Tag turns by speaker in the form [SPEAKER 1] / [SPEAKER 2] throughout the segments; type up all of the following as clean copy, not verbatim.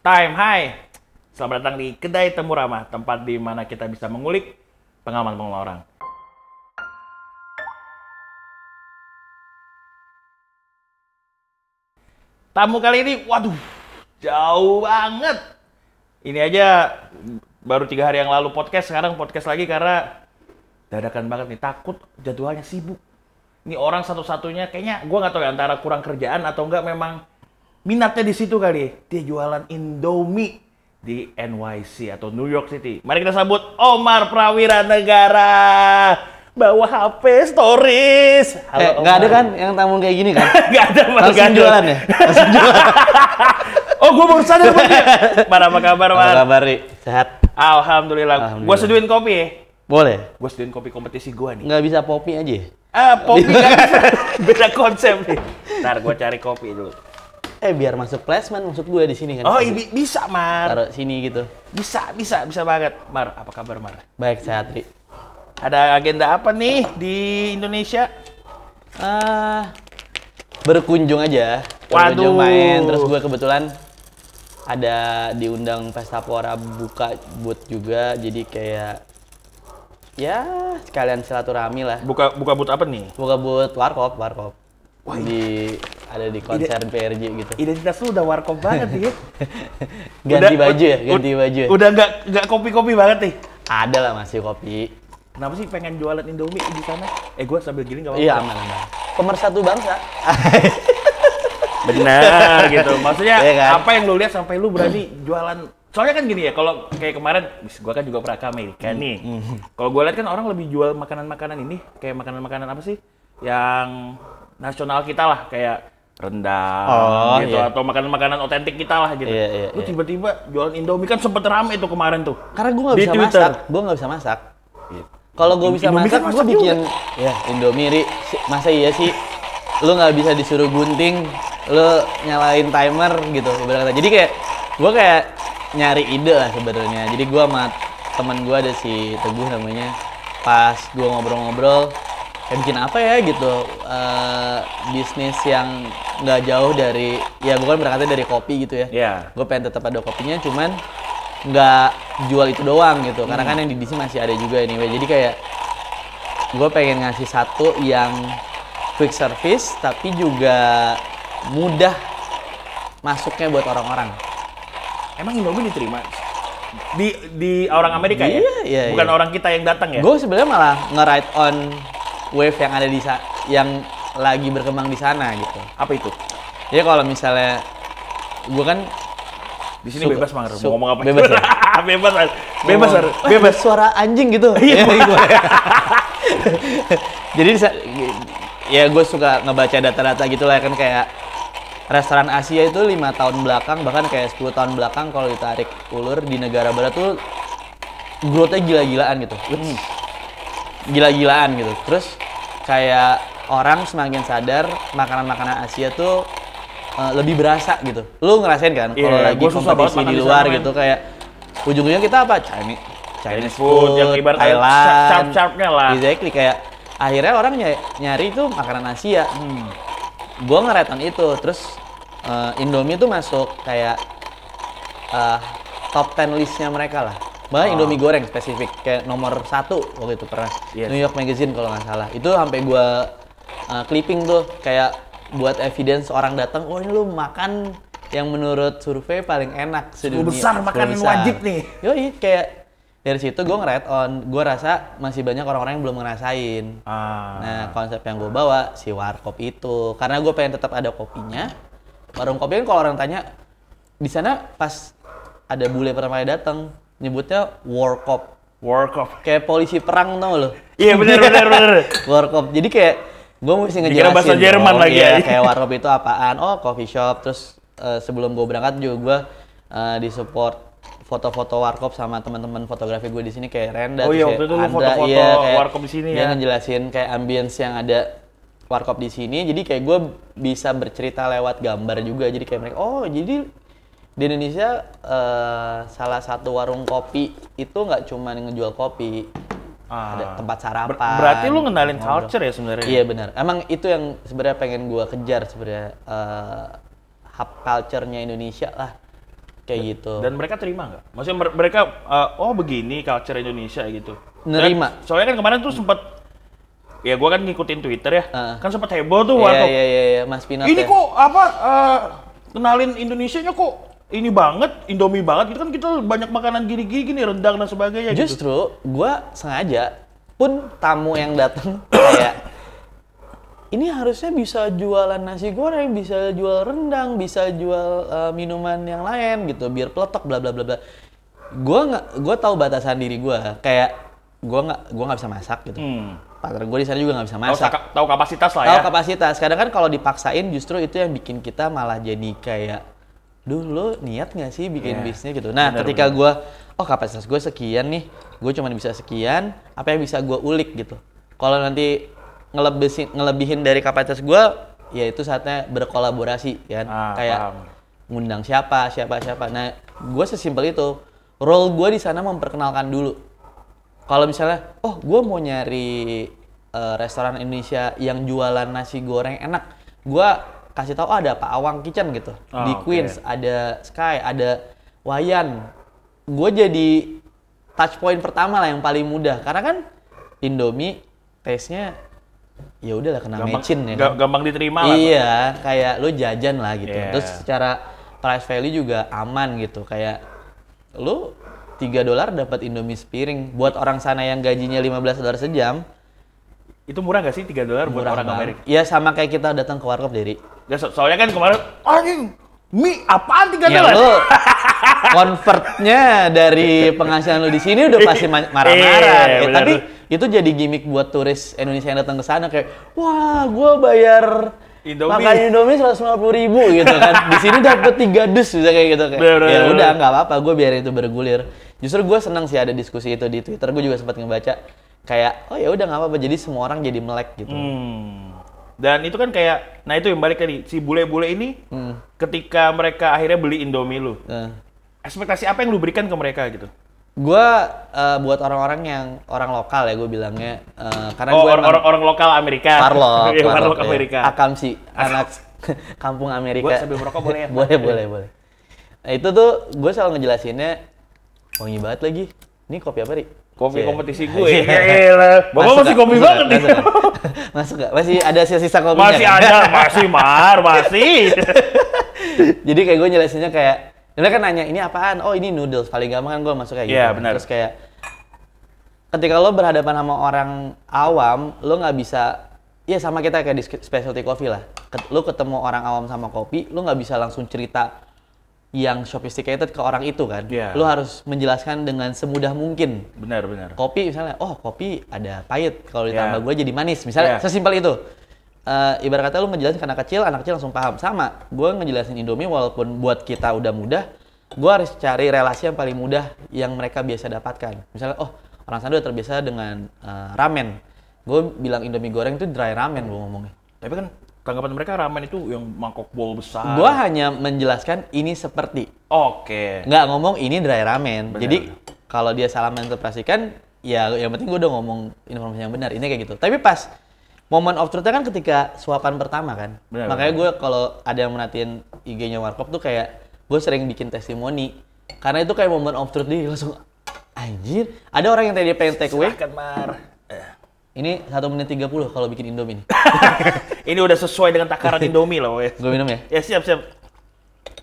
[SPEAKER 1] Hai. Selamat datang di Kedai Temu Ramah, tempat di mana kita bisa mengulik pengalaman orang. Tamu kali ini, waduh, jauh banget. Ini aja baru 3 hari yang lalu podcast, sekarang podcast lagi karena dadakan banget nih, takut jadwalnya sibuk. Ini orang satu-satunya, kayaknya gue nggak tahu ya, antara kurang kerjaan atau enggak memang minatnya di situ kali. Dia jualan Indomie di NYC atau New York City. Mari kita sambut Omar Prawira Negara. Bawa HP stories.
[SPEAKER 2] Halo, nggak ada kan yang tamu kayak gini kan?
[SPEAKER 1] Nggak ada, Mar.
[SPEAKER 2] Langsung jualan ya? Langsung jualan.
[SPEAKER 1] Oh, gue baru sadar Mar. Mar, apa kabar, Mar?
[SPEAKER 2] Apa kabar, Ri? Sehat?
[SPEAKER 1] Alhamdulillah. Gue seduin kopi ya?
[SPEAKER 2] Boleh.
[SPEAKER 1] Gue seduin kopi kompetisi gue nih.
[SPEAKER 2] Nggak bisa popi aja?
[SPEAKER 1] Popi nggak bisa. Beda konsep nih. Ntar gue cari kopi dulu.
[SPEAKER 2] Biar masuk placement, maksud gue di sini kan.
[SPEAKER 1] Oh, bisa, Mar.
[SPEAKER 2] Taruh sini gitu.
[SPEAKER 1] Bisa banget. Mar, apa kabar, Mar?
[SPEAKER 2] Baik, sehat, Ri.
[SPEAKER 1] Ada agenda apa nih di Indonesia?
[SPEAKER 2] Berkunjung aja.
[SPEAKER 1] Waduh.
[SPEAKER 2] Berkunjung main, terus gue kebetulan ada diundang Pesta Pora buka booth juga, jadi kayak ya sekalian silaturahmi lah.
[SPEAKER 1] Buka booth apa nih?
[SPEAKER 2] Buka booth warkop.
[SPEAKER 1] Wah,
[SPEAKER 2] Ada di konser PRJ gitu.
[SPEAKER 1] Identitas lu udah warkop banget ya.
[SPEAKER 2] Ganti baju ya.
[SPEAKER 1] Udah nggak kopi-kopi banget nih.
[SPEAKER 2] Ada lah masih kopi.
[SPEAKER 1] Kenapa sih pengen jualan Indomie di sana? Gue sambil giling nggak apa-apa.
[SPEAKER 2] Iya, aman. Pemersatu bangsa.
[SPEAKER 1] Benar gitu. Maksudnya
[SPEAKER 2] iya kan?
[SPEAKER 1] apa yang lu lihat sampai lu berani jualan? Soalnya kan gini ya, kalau kayak kemarin, gue kan juga pernah ke Amerika nih. Kalau gue lihat kan orang lebih jual makanan-makanan ini, kayak makanan-makanan apa sih? Yang nasional kita lah, kayak rendang gitu,
[SPEAKER 2] iya.
[SPEAKER 1] atau makanan-makanan otentik kita lah gitu.
[SPEAKER 2] Iya.
[SPEAKER 1] Lu tiba-tiba jualan Indomie, kan sempet rame tuh kemarin tuh.
[SPEAKER 2] Karena gue nggak
[SPEAKER 1] Di
[SPEAKER 2] bisa
[SPEAKER 1] Twitter.
[SPEAKER 2] masak. Gue nggak bisa masak. Kalau gue bisa
[SPEAKER 1] Indomie
[SPEAKER 2] masak,
[SPEAKER 1] kan
[SPEAKER 2] gue
[SPEAKER 1] masak
[SPEAKER 2] bikin ya Indomie, Ri. Masa iya sih? Lu nggak bisa disuruh gunting, lu nyalain timer gitu ibarat kata. Jadi kayak gue kayak nyari ide lah sebenarnya. Jadi gue sama teman gue ada si Teguh namanya. Pas gue ngobrol-ngobrol, kayak bikin apa ya gitu, bisnis yang nggak jauh dari, ya gue kan berangkatnya dari kopi gitu ya.
[SPEAKER 1] Iya.
[SPEAKER 2] Gue pengen tetap ada kopinya, cuman nggak jual itu doang gitu, karena kan yang di DC masih ada juga anyway. Jadi kayak gue pengen ngasih satu yang quick service tapi juga mudah masuknya buat orang-orang.
[SPEAKER 1] Emang Indomie diterima di orang Amerika ya?
[SPEAKER 2] Iya,
[SPEAKER 1] Bukan
[SPEAKER 2] iya.
[SPEAKER 1] orang kita yang datang ya?
[SPEAKER 2] Gue sebenarnya malah nge-ride on wave yang ada yang lagi berkembang di sana gitu.
[SPEAKER 1] Apa itu?
[SPEAKER 2] Ya kalau misalnya gue kan
[SPEAKER 1] Di sini bebas, Mang. Mau ngomong apa?
[SPEAKER 2] Bebas ya?
[SPEAKER 1] Bebas.
[SPEAKER 2] Suara anjing gitu.
[SPEAKER 1] Iya.
[SPEAKER 2] Jadi ya gue suka ngebaca data-data gitu lah kan, kayak restoran Asia itu 5 tahun belakang, bahkan kayak 10 tahun belakang kalau ditarik ulur di negara barat tuh growth-nya gila-gilaan gitu. Gila-gilaan gitu. Terus kayak orang semakin sadar makanan-makanan Asia tuh lebih berasa gitu. Lu ngerasain kan kalau lagi kompetisi di luar gitu, kayak ujung-ujungnya kita apa? Chinese food
[SPEAKER 1] yang ibarat
[SPEAKER 2] Thailand,
[SPEAKER 1] sharp-sharpnya lah.
[SPEAKER 2] exactly, kayak akhirnya orang nyari itu makanan Asia. Gue ngereton itu, terus Indomie tuh masuk kayak top 10 listnya mereka lah. Bahkan Indomie goreng spesifik kayak nomor 1 waktu itu pernah.
[SPEAKER 1] Yes.
[SPEAKER 2] New York Magazine kalau nggak salah. Itu sampai gue clipping tuh kayak buat evidence orang datang, oh ini lu makan yang menurut survei paling enak sedunia.
[SPEAKER 1] 10 besar makanan wajib nih.
[SPEAKER 2] Yoi, kayak dari situ gue nge-ride on. Gue rasa masih banyak orang-orang yang belum ngerasain. Nah, konsep yang gue bawa si warkop itu, karena gue pengen tetap ada kopinya. Warung kopi kan kalau orang tanya, di sana pas ada bule pertama kali datang, nyebutnya warkop. Kayak polisi perang, tau lo?
[SPEAKER 1] Iya, bener.
[SPEAKER 2] Warkop. Jadi kayak gue mesti ngejelasin.
[SPEAKER 1] Dikira bahasa Jerman lagi ya.
[SPEAKER 2] Kayak warkop itu apaan? Oh, coffee shop. Terus sebelum gue berangkat juga gue disupport foto-foto warkop sama teman-teman fotografi gue di sini kayak Renda.
[SPEAKER 1] Oh iya, waktu itu lu foto-foto warkop di sini ya.
[SPEAKER 2] Dia ngejelasin kayak ambience yang ada warkop di sini. Jadi kayak gue bisa bercerita lewat gambar juga. Jadi kayak mereka, oh jadi di Indonesia salah satu warung kopi itu nggak cuma ngejual kopi. Ada tempat sarapan.
[SPEAKER 1] Berarti lu ngenalin culture ya sebenarnya?
[SPEAKER 2] Iya benar. Emang itu yang sebenarnya pengen gue kejar sebenarnya, hub culture-nya Indonesia lah. kayak gitu.
[SPEAKER 1] Dan mereka terima nggak? Maksudnya mereka, oh begini culture Indonesia gitu.
[SPEAKER 2] Nerima.
[SPEAKER 1] Soalnya kan kemarin tuh sempat, ya gue kan ngikutin Twitter ya, kan sempat heboh tuh
[SPEAKER 2] Iya,
[SPEAKER 1] Warkop.
[SPEAKER 2] iya, Mas Pinot
[SPEAKER 1] Ini
[SPEAKER 2] ya.
[SPEAKER 1] kok kenalin Indonesianya kok ini banget, Indomie banget, gitu kan kita banyak makanan gini-gini, rendang dan sebagainya gitu.
[SPEAKER 2] Justru gua sengaja pun tamu yang datang kayak ini harusnya bisa jualan nasi goreng, bisa jual rendang, bisa jual minuman yang lain gitu, biar peletok bla bla bla bla. Gua tahu batasan diri gua, kayak gua nggak bisa masak gitu. Partner gue di sana juga nggak bisa masak.
[SPEAKER 1] Tahu kapasitas lah ya.
[SPEAKER 2] Tahu kapasitas. Kadang kan kalau dipaksain justru itu yang bikin kita malah jadi kayak, duh lo niat nggak sih bikin bisnis gitu. Nah ketika gue, kapasitas gue sekian nih, gue cuma bisa sekian, apa yang bisa gue ulik gitu. Kalau nanti ngelebihin dari kapasitas gue, ya itu saatnya berkolaborasi kan. Kayak ngundang siapa. Nah gue sesimpel itu. Role gue di sana memperkenalkan dulu. Kalau misalnya, gue mau nyari restoran Indonesia yang jualan nasi goreng enak, gue kasih tahu ada Pak Awang Kitchen gitu, di Queens, ada Sky, ada Wayan. Gue jadi touch point pertama lah yang paling mudah, karena kan Indomie taste-nya ya udahlah kena mecin ya.
[SPEAKER 1] Gampang diterima lah.
[SPEAKER 2] Iya, kayak lo jajan lah gitu. Terus secara price value juga aman gitu, kayak lo $3 dapat Indomie sepiring. Buat orang sana yang gajinya $15 sejam,
[SPEAKER 1] itu murah nggak sih $3 buat orang Amerika?
[SPEAKER 2] Iya sama kayak kita datang ke Warkop, Diri.
[SPEAKER 1] Ya, soalnya kan kemarin, anjing, mie apaan $3?
[SPEAKER 2] Ya lo convertnya dari penghasilan lo di sini udah pasti marah-marah. Tapi itu jadi gimmick buat turis Indonesia yang datang ke sana kayak, wah, gue bayar makan Indomie 150.000 gitu kan. Di sini dapet 3 dus bisa kayak gitu kayak. Ya udah nggak apa-apa, gue biarin itu bergulir. Justru gue senang sih ada diskusi itu di Twitter. Gue juga sempat ngebaca kayak, ya udah nggak apa-apa. Jadi semua orang jadi melek gitu.
[SPEAKER 1] Dan itu kan kayak, nah itu yang balik tadi si bule-bule ini, ketika mereka akhirnya beli Indomie lu, ekspektasi apa yang lu berikan ke mereka gitu?
[SPEAKER 2] Gue buat orang-orang yang orang lokal ya gue bilangnya, karena gue
[SPEAKER 1] orang lokal Amerika. Parlok Amerika.
[SPEAKER 2] Akam sih, anak kampung Amerika.
[SPEAKER 1] Gue sambil merokok boleh ya?
[SPEAKER 2] boleh. Nah itu tuh gue selalu ngejelasinnya wangi banget lagi. Ini kopi apa, Ri?
[SPEAKER 1] Kopi kompetisi gue. Bapak masih kopi banget nih.
[SPEAKER 2] Masuk nggak? Masih ada sisa kopinya?
[SPEAKER 1] Masih ada, masih.
[SPEAKER 2] Jadi kayak gue jelasinnya kayak, dia kan nanya, ini apaan? Oh ini noodles, paling gampang kan gue masuk kayak gitu.
[SPEAKER 1] Iya benar.
[SPEAKER 2] Terus kayak, ketika lo berhadapan sama orang awam, lo nggak bisa, ya sama kita kayak di specialty coffee lah. Lo ketemu orang awam sama kopi, lo nggak bisa langsung cerita yang sophisticated ke orang itu kan. Lo harus menjelaskan dengan semudah mungkin.
[SPEAKER 1] Benar.
[SPEAKER 2] Kopi misalnya, kopi ada pahit, kalau ditambah gula jadi manis. Misalnya sesimpel itu. Ibarat kata lu ngejelasin ke anak kecil langsung paham. Sama, gue ngejelasin Indomie walaupun buat kita udah mudah, gue harus cari relasi yang paling mudah yang mereka biasa dapatkan. Misalnya, orang sana udah terbiasa dengan ramen. Gue bilang Indomie goreng itu dry ramen gue ngomongnya.
[SPEAKER 1] Tapi kan tanggapan mereka ramen itu yang mangkok bowl besar.
[SPEAKER 2] Gue hanya menjelaskan ini seperti.
[SPEAKER 1] Oke.
[SPEAKER 2] Nggak ngomong ini dry ramen.
[SPEAKER 1] Bener.
[SPEAKER 2] Jadi kalau dia salah menginterpretasikan, ya yang penting gue udah ngomong informasi yang benar. Ini kayak gitu. Tapi pas moment of truth-nya kan ketika suapan pertama kan. Makanya gue kalau ada yang merhatiin IG-nya Warkop tuh kayak gue sering bikin testimoni. Karena itu kayak moment of truth dia langsung anjir. Ada orang yang tadi pengen take away.
[SPEAKER 1] Silahkan, Mar.
[SPEAKER 2] Ini 1 menit 30 kalau bikin Indomie nih.
[SPEAKER 1] Ini udah sesuai dengan takaran Indomie loh.
[SPEAKER 2] Gue minum ya?
[SPEAKER 1] Ya siap.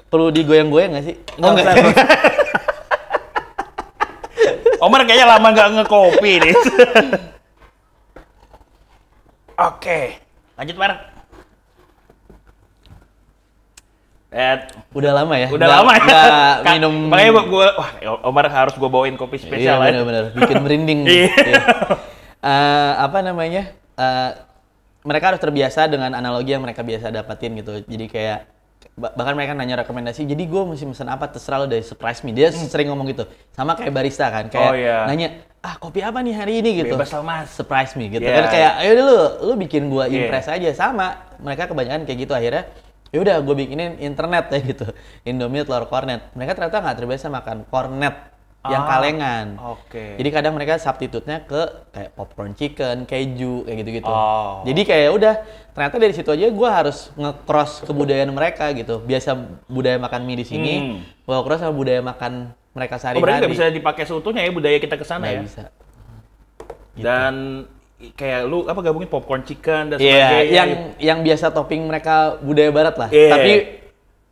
[SPEAKER 2] Perlu digoyang-goyang nggak sih?
[SPEAKER 1] Enggak. Omar kayaknya lama nggak ngekopi nih. Oke, lanjut Mar.
[SPEAKER 2] Udah lama ya?
[SPEAKER 1] Udah lama ya?
[SPEAKER 2] Nggak minum.
[SPEAKER 1] Makanya Omar harus gue bawain kopi spesial.
[SPEAKER 2] Iya benar-benar, bikin merinding. Apa namanya? Mereka harus terbiasa dengan analogi yang mereka biasa dapatin gitu. Jadi kayak bahkan mereka nanya rekomendasi. Jadi gue mesti pesan apa terserah lo, dari surprise me. Dia sering ngomong gitu. Sama kayak barista kan, kayak nanya, kopi apa nih hari ini gitu.
[SPEAKER 1] Bebas lah Mas.
[SPEAKER 2] Surprise me gitu kan, kayak ayo lu bikin gue impress aja. Sama mereka kebanyakan kayak gitu akhirnya. Ya udah gue bikinin internet ya gitu. Indomie telur kornet. Mereka ternyata nggak terbiasa makan kornet. yang kalengan.
[SPEAKER 1] Oke.
[SPEAKER 2] Jadi kadang mereka substitute-nya ke kayak popcorn chicken, keju, kayak gitu-gitu.
[SPEAKER 1] Oh.
[SPEAKER 2] Jadi kayak udah, ternyata dari situ aja gue harus nge-cross kebudayaan mereka gitu. Biasa budaya makan mie di sini, gue cross sama budaya makan mereka sehari-hari.
[SPEAKER 1] Berarti nggak bisa dipakai seutuhnya ya budaya kita ke sana ya?
[SPEAKER 2] Nggak bisa. Gitu.
[SPEAKER 1] Dan kayak lu gabungin popcorn chicken dan
[SPEAKER 2] Iya,
[SPEAKER 1] sebagainya.
[SPEAKER 2] yang biasa topping mereka budaya barat lah.
[SPEAKER 1] Iya.
[SPEAKER 2] Tapi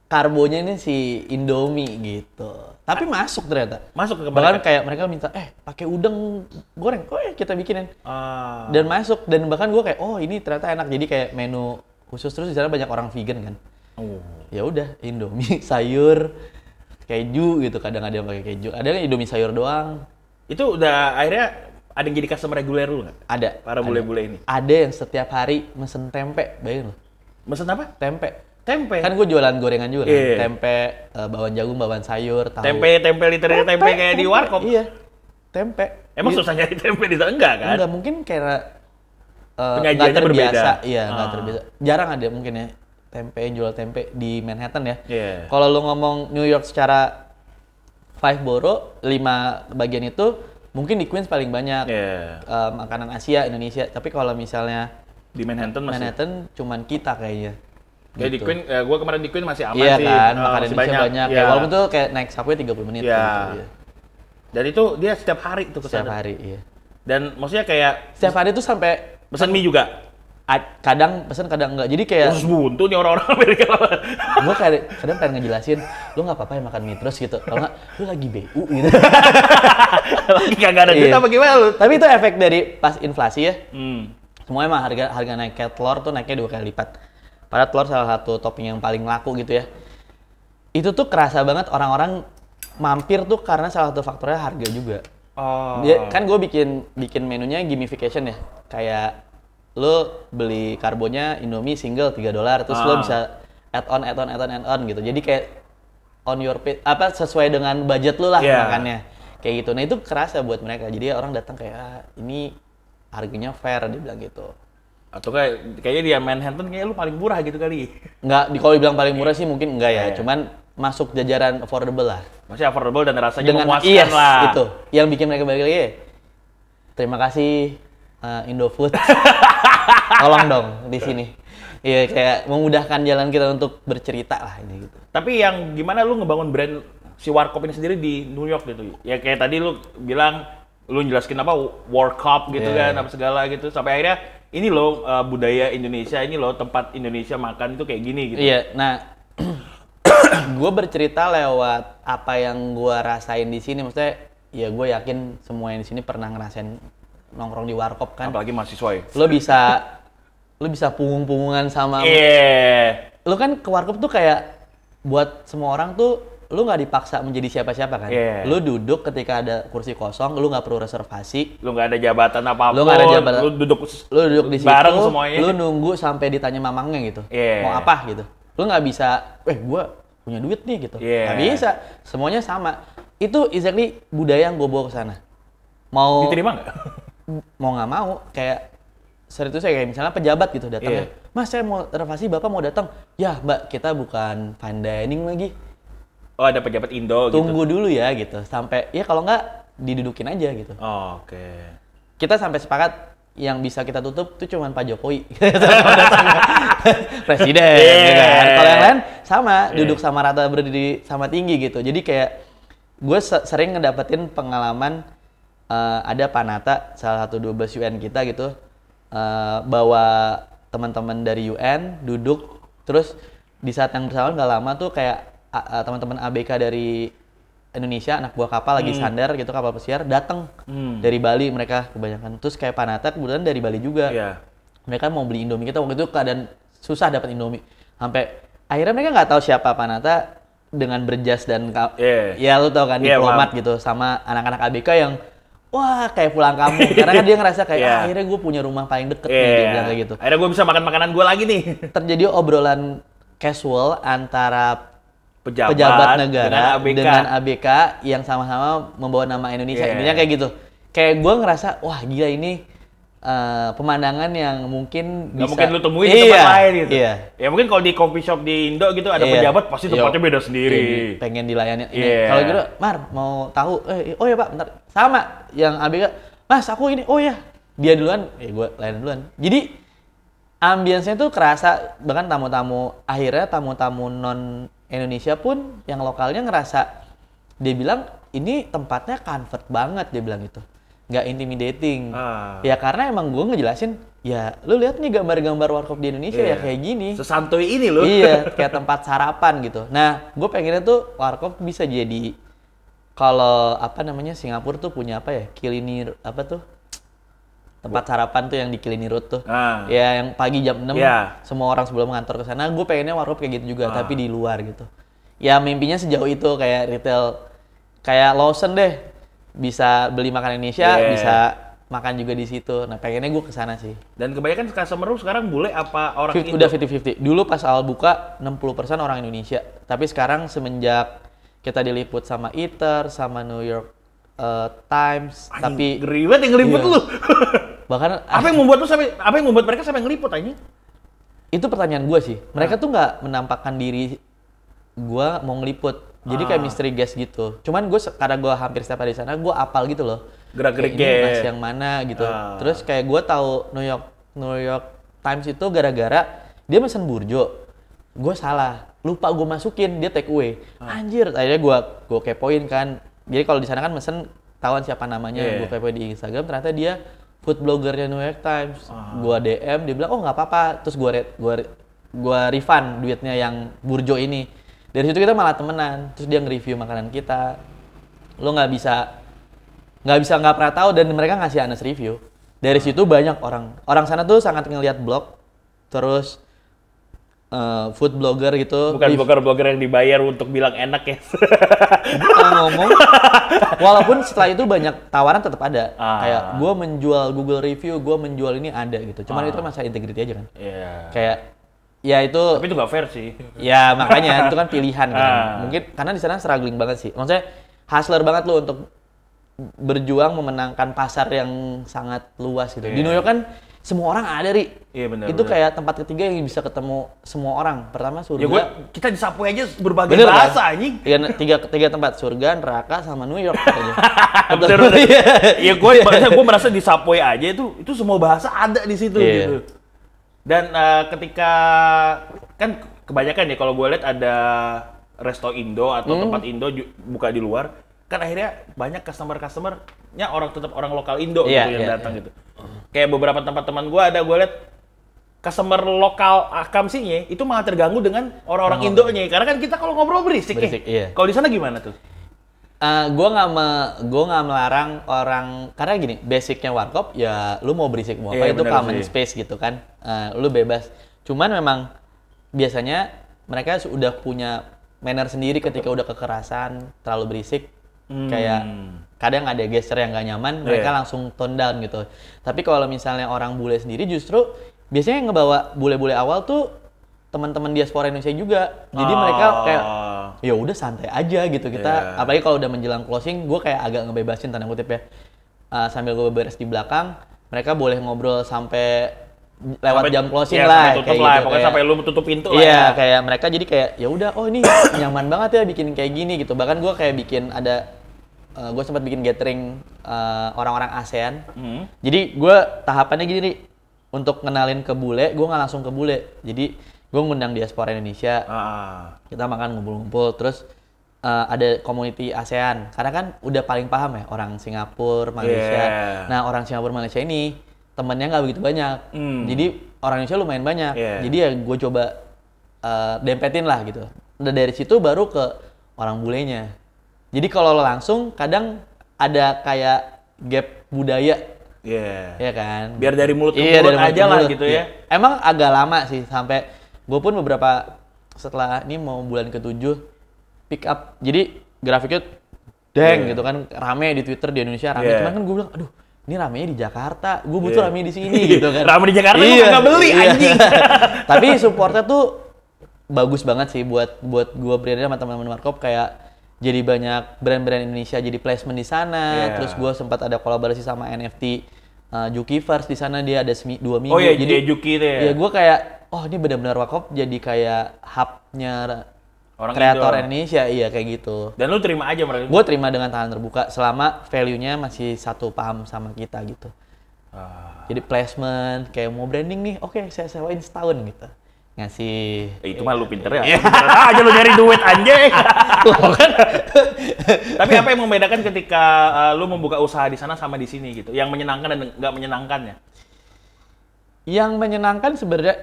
[SPEAKER 2] karbonya ini si Indomie gitu. Tapi masuk ternyata.
[SPEAKER 1] Masuk ke
[SPEAKER 2] Bahkan
[SPEAKER 1] mereka.
[SPEAKER 2] kayak mereka minta, pakai udang goreng. Oh ya kita bikinin.
[SPEAKER 1] Ah.
[SPEAKER 2] Dan masuk. Dan bahkan gue kayak, oh ini ternyata enak. Jadi kayak menu khusus. Terus di sana banyak orang vegan kan.
[SPEAKER 1] Oh.
[SPEAKER 2] Ya udah, Indomie, sayur, keju gitu. Kadang ada yang pakai keju. Ada yang Indomie sayur doang.
[SPEAKER 1] Itu udah akhirnya ada yang jadi customer reguler lu nggak?
[SPEAKER 2] Ada.
[SPEAKER 1] Para bule-bule ini.
[SPEAKER 2] Ada yang setiap hari mesen tempe. Bayangin loh.
[SPEAKER 1] Mesen apa?
[SPEAKER 2] Tempe.
[SPEAKER 1] Tempe.
[SPEAKER 2] Kan gue jualan gorengan juga kan.
[SPEAKER 1] Iya.
[SPEAKER 2] Tempe, bawang jagung, bawang sayur, tahu.
[SPEAKER 1] Tempe literally tempe kayak di warkop.
[SPEAKER 2] Iya. Tempe.
[SPEAKER 1] Emang susah nyari tempe di sana enggak kan?
[SPEAKER 2] Enggak, mungkin kayak
[SPEAKER 1] Penyajiannya
[SPEAKER 2] nggak terbiasa.
[SPEAKER 1] berbeda.
[SPEAKER 2] Iya, nggak terbiasa. Jarang ada mungkin ya tempe, jual tempe di Manhattan ya.
[SPEAKER 1] Iya.
[SPEAKER 2] Kalau lu ngomong New York secara 5 borough, 5 bagian itu mungkin di Queens paling banyak.
[SPEAKER 1] Iya.
[SPEAKER 2] Makanan Asia, Indonesia. Tapi kalau misalnya
[SPEAKER 1] Di Manhattan masih.
[SPEAKER 2] Manhattan cuman kita kayaknya.
[SPEAKER 1] Kayak di
[SPEAKER 2] Gitu.
[SPEAKER 1] Queen, gue kemarin di Queen masih aman
[SPEAKER 2] Iya
[SPEAKER 1] sih.
[SPEAKER 2] kan,
[SPEAKER 1] Oh,
[SPEAKER 2] makanan
[SPEAKER 1] masih
[SPEAKER 2] Indonesia banyak.
[SPEAKER 1] Iya.
[SPEAKER 2] Ya, walaupun tuh kayak naik subway 30 menit.
[SPEAKER 1] Iya.
[SPEAKER 2] Gitu, iya.
[SPEAKER 1] Dan itu dia setiap hari tuh ke
[SPEAKER 2] Setiap
[SPEAKER 1] sana.
[SPEAKER 2] hari, iya.
[SPEAKER 1] Dan maksudnya kayak
[SPEAKER 2] Setiap hari tuh sampai
[SPEAKER 1] pesan mie juga.
[SPEAKER 2] kadang pesen kadang enggak. Jadi kayak
[SPEAKER 1] Khusus buntu nih orang-orang Amerika.
[SPEAKER 2] gue kayak kadang pengen ngejelasin, lu nggak apa-apa ya makan mie terus gitu. Kalau nggak, lu lagi BU gitu.
[SPEAKER 1] Lagi kagak ada duit
[SPEAKER 2] Iya.
[SPEAKER 1] apa gimana lu?
[SPEAKER 2] Tapi itu efek dari pas inflasi ya.
[SPEAKER 1] Hmm.
[SPEAKER 2] Semuanya mah harga naik, kayak telur tuh naiknya 2 kali lipat. Padahal telur salah satu topping yang paling laku gitu ya. Itu tuh kerasa banget orang-orang mampir tuh karena salah satu faktornya harga juga.
[SPEAKER 1] Oh.
[SPEAKER 2] Kan gue bikin menunya gamification ya. Kayak lo beli karbonnya Indomie single $3, terus lo bisa add on gitu. Jadi kayak on your pay, sesuai dengan budget lo lah makannya. Kayak gitu. Nah itu kerasa buat mereka. Jadi orang datang kayak ini harganya fair, dia bilang gitu.
[SPEAKER 1] Atau kayaknya dia Manhattan kayaknya lu paling murah gitu kali.
[SPEAKER 2] Nggak, kalau dibilang paling murah sih mungkin enggak ya.
[SPEAKER 1] Iya.
[SPEAKER 2] Cuman masuk jajaran affordable lah.
[SPEAKER 1] Masih affordable dan rasanya
[SPEAKER 2] Dengan
[SPEAKER 1] memuaskan lah.
[SPEAKER 2] itu. Yang bikin mereka balik lagi. Terima kasih Indofood. Tolong dong di sini. Iya, kayak memudahkan jalan kita untuk bercerita lah ini gitu.
[SPEAKER 1] Tapi yang gimana lu ngebangun brand si Warkop ini sendiri di New York gitu? Ya kayak tadi lu bilang, lu jelaskin apa Warkop gitu kan, apa segala gitu. Sampai akhirnya ini loh budaya Indonesia, ini loh tempat Indonesia makan itu kayak gini gitu.
[SPEAKER 2] Iya, nah gue bercerita lewat apa yang gue rasain di sini. Maksudnya, ya gue yakin semua yang di sini pernah ngerasain nongkrong di Warkop kan.
[SPEAKER 1] Apalagi mahasiswa ya.
[SPEAKER 2] Lo bisa punggung-punggungan sama.
[SPEAKER 1] Iya.
[SPEAKER 2] Lo kan ke Warkop tuh kayak buat semua orang tuh lu nggak dipaksa menjadi siapa-siapa kan.
[SPEAKER 1] Yeah.
[SPEAKER 2] Lu duduk ketika ada kursi kosong, lu nggak perlu reservasi.
[SPEAKER 1] Lu nggak ada jabatan apa-apa.
[SPEAKER 2] Lu nggak ada jabatan.
[SPEAKER 1] Lu duduk
[SPEAKER 2] di situ.
[SPEAKER 1] bareng semuanya.
[SPEAKER 2] Lu nunggu sampai ditanya mamangnya gitu.
[SPEAKER 1] Yeah.
[SPEAKER 2] Mau apa gitu. Lu nggak bisa, gua punya duit nih gitu.
[SPEAKER 1] Yeah.
[SPEAKER 2] Nggak bisa. Semuanya sama. Itu exactly budaya yang gue bawa ke sana. Mau
[SPEAKER 1] diterima nggak?
[SPEAKER 2] Mau nggak mau, kayak sering itu saya kayak misalnya pejabat gitu datang.
[SPEAKER 1] Yeah.
[SPEAKER 2] Mas saya mau reservasi, Bapak mau datang. Ya Mbak, kita bukan fine dining lagi.
[SPEAKER 1] Oh ada pejabat Indo gitu.
[SPEAKER 2] Tunggu dulu ya gitu. Sampai ya kalau nggak didudukin aja gitu.
[SPEAKER 1] Oh, oke.
[SPEAKER 2] Kita sampai sepakat yang bisa kita tutup tuh cuman Pak Jokowi. Presiden gitu kan. Kalau yang lain sama, duduk sama rata, berdiri sama tinggi gitu. Jadi kayak gue sering ngedapetin pengalaman ada Panata, salah satu 12 UN kita gitu, bawa teman-teman dari UN duduk, terus di saat yang bersamaan nggak lama tuh kayak teman-teman ABK dari Indonesia, anak buah kapal lagi sandar gitu, kapal pesiar datang dari Bali, mereka kebanyakan. Terus kayak Panata kebetulan dari Bali juga.
[SPEAKER 1] Yeah.
[SPEAKER 2] Mereka mau beli Indomie kita, waktu itu keadaan susah dapat Indomie. Sampai akhirnya mereka nggak tahu siapa Panata dengan berjas dan ya lu tau kan diplomat gitu sama anak-anak ABK yang wah kayak pulang kampung. Karena kan dia ngerasa kayak akhirnya gue punya rumah paling deket nih, dia bilang kayak gitu.
[SPEAKER 1] Akhirnya gue bisa makan makanan gue lagi nih.
[SPEAKER 2] Terjadi obrolan casual antara
[SPEAKER 1] pejabat
[SPEAKER 2] negara dengan ABK yang sama-sama membawa nama Indonesia. Intinya kayak gitu. Kayak gue ngerasa, wah gila ini pemandangan yang mungkin
[SPEAKER 1] Nggak
[SPEAKER 2] bisa
[SPEAKER 1] mungkin lu temuin di tempat lain gitu.
[SPEAKER 2] Iya.
[SPEAKER 1] Ya mungkin kalau di coffee shop di Indo gitu ada
[SPEAKER 2] Iya.
[SPEAKER 1] pejabat pasti tempatnya beda sendiri.
[SPEAKER 2] Iya, pengen dilayani.
[SPEAKER 1] Iya.
[SPEAKER 2] Kalau gitu, Mar mau tahu? Oh ya Pak, bentar. Sama yang ABK, Mas aku ini. Oh ya, dia duluan, gue layanin duluan. Jadi ambience-nya tuh kerasa, bahkan akhirnya tamu-tamu non Indonesia pun yang lokalnya ngerasa, dia bilang ini tempatnya comfort banget, dia bilang itu. Nggak intimidating. Ya karena emang gue ngejelasin, ya lu lihat nih gambar-gambar warkop di Indonesia ya kayak gini.
[SPEAKER 1] Sesantuy ini loh.
[SPEAKER 2] Iya, kayak tempat sarapan gitu. Nah, gue pengennya tuh warkop bisa jadi, kalau Singapura tuh punya apa ya? Kilini apa tuh? Tempat sarapan tuh yang di Kilini Road tuh. Ya yang pagi jam 6 semua orang sebelum ngantor ke sana. Gue pengennya warkop kayak gitu juga, tapi di luar gitu. Ya mimpinya sejauh itu kayak retail kayak Lawson deh. Bisa beli makan Indonesia, bisa makan juga di situ. Nah, pengennya gue kesana sih.
[SPEAKER 1] Dan kebanyakan customer lu sekarang bule apa orang Indo?
[SPEAKER 2] Udah 50-50. Dulu pas awal buka 60% orang Indonesia. Tapi sekarang semenjak kita diliput sama Eater, sama New York Times, tapi
[SPEAKER 1] ngeri banget yang ngeliput lu.
[SPEAKER 2] Bahkan
[SPEAKER 1] apa yang membuat mereka sampai ngeliput aja?
[SPEAKER 2] Itu pertanyaan gue sih. Mereka tuh nggak menampakkan diri gue mau ngeliput. Jadi kayak mystery guest gitu. Cuman gue karena gue hampir setiap hari di sana, gue apal gitu loh.
[SPEAKER 1] Gerak-gerik
[SPEAKER 2] mas yang mana gitu. Terus kayak gue tahu New York Times itu gara-gara dia mesen burjo. Gue salah, lupa gue masukin, dia take away. Anjir, akhirnya gue kepoin kan. Jadi kalau di sana kan mesen tahuan siapa namanya, gue kepoin di Instagram, ternyata dia food bloggernya New York Times. Gue DM, dia bilang oh nggak apa-apa. Terus gue refund duitnya yang burjo ini. Dari situ kita malah temenan. Terus dia nge-review makanan kita. Lo nggak pernah tahu, dan mereka ngasih honest review. Dari situ banyak orang sana tuh sangat ngelihat blog, terus food blogger gitu.
[SPEAKER 1] Bukan blogger yang dibayar untuk bilang enak ya.
[SPEAKER 2] Ngomong. Walaupun setelah itu banyak tawaran tetap ada. Kayak gue menjual Google review, gue menjual ini ada gitu. Cuman itu masalah integrity aja kan. Kayak ya itu.
[SPEAKER 1] Tapi itu nggak fair sih.
[SPEAKER 2] Ya makanya itu kan pilihan kan. Mungkin karena di sana struggling banget sih. Maksudnya hustler banget lo untuk berjuang memenangkan pasar yang sangat luas gitu. Di New York kan semua orang ada, Ri.
[SPEAKER 1] Iya benar.
[SPEAKER 2] Itu kayak tempat ketiga yang bisa ketemu semua orang. Pertama surga.
[SPEAKER 1] Ya kita disapu aja berbagai bahasa
[SPEAKER 2] kan?
[SPEAKER 1] anjing.
[SPEAKER 2] Iya, tiga tempat, surga, neraka sama New York katanya.
[SPEAKER 1] Bener. Ya gue merasa di Subway aja itu semua bahasa ada di situ gitu. Dan ketika kan kebanyakan ya kalau gue lihat ada resto Indo atau tempat Indo buka di luar, kan akhirnya banyak customer-customernya tetap orang lokal Indo gitu yang datang gitu. Kayak beberapa tempat teman gue lihat customer lokal Akamsinya itu malah terganggu dengan orang-orang Indonya, karena kan kita kalau ngobrol berisik ya. Kalau di sana gimana tuh?
[SPEAKER 2] Gue nggak melarang orang, karena gini, basicnya warkop ya lu mau berisik mau apa itu common space gitu kan, lu bebas. Cuman memang biasanya mereka sudah punya manner sendiri ketika udah kekerasan, terlalu berisik. Kayak kadang ada gesture yang gak nyaman, mereka langsung tone down gitu. Tapi kalau misalnya orang bule sendiri justru biasanya yang ngebawa bule-bule awal tuh teman-teman diaspora Indonesia juga. Jadi mereka kayak ya udah santai aja gitu. Kita apalagi kalau udah menjelang closing, gue kayak agak ngebebasin tanda kutip ya. Sambil gue beres di belakang, mereka boleh ngobrol sampai lewat jam closing lah,
[SPEAKER 1] kayak
[SPEAKER 2] gitu.
[SPEAKER 1] Pokoknya sampai lu tutup pintu lah.
[SPEAKER 2] Iya, kayak mereka jadi kayak ya udah, oh ini nyaman banget ya bikin kayak gini gitu. Bahkan gue kayak bikin gue sempat bikin gathering orang-orang ASEAN. Jadi gue tahapannya gini nih, untuk kenalin ke bule, gue nggak langsung ke bule. Jadi gue ngundang diaspora Indonesia, kita makan ngumpul-ngumpul, terus ada community ASEAN. Karena kan udah paling paham ya orang Singapura, Malaysia. Nah orang Singapura, Malaysia ini temennya nggak begitu banyak. Jadi orang Indonesia lumayan banyak. Jadi ya gue coba dempetin lah gitu. Udah dari situ baru ke orang bulenya. Jadi kalau lo langsung kadang ada kayak gap budaya. Ya kan?
[SPEAKER 1] Biar dari mulut ke mulut aja lah gitu ya.
[SPEAKER 2] Emang agak lama sih, sampai gue pun beberapa setelah ini mau bulan ke-7 pick up. Jadi grafiknya gitu kan, rame di Twitter di Indonesia rame. Cuman kan gue bilang, aduh ini ramenya di Jakarta, gue butuh rame di sini gitu kan.
[SPEAKER 1] Rame di Jakarta gue nggak beli anjing.
[SPEAKER 2] Tapi supportnya tuh bagus banget sih buat gue berada sama teman-teman warkop, kayak jadi banyak brand-brand Indonesia jadi placement di sana. Terus gue sempat ada kolaborasi sama NFT Juki First di sana dia ada 2 minggu.
[SPEAKER 1] Oh iya,
[SPEAKER 2] jadi
[SPEAKER 1] Juki itu ya.
[SPEAKER 2] Ya gue kayak, oh ini benar-benar Warkop jadi kayak hub-nya
[SPEAKER 1] Orang
[SPEAKER 2] kreator
[SPEAKER 1] Indo.
[SPEAKER 2] Indonesia, iya kayak gitu.
[SPEAKER 1] Dan lu terima aja mereka.
[SPEAKER 2] Gue terima dengan tangan terbuka selama value-nya masih satu paham sama kita gitu. Jadi placement, kayak mau branding nih, oke saya sewain setahun gitu. Ngasih.
[SPEAKER 1] Itu mah lu pinter ya. Pinter aja lu nyari duit anjing. Tapi apa yang membedakan ketika lu membuka usaha di sana sama di sini gitu? Yang menyenangkan dan nggak menyenangkannya?
[SPEAKER 2] Yang menyenangkan sebenarnya,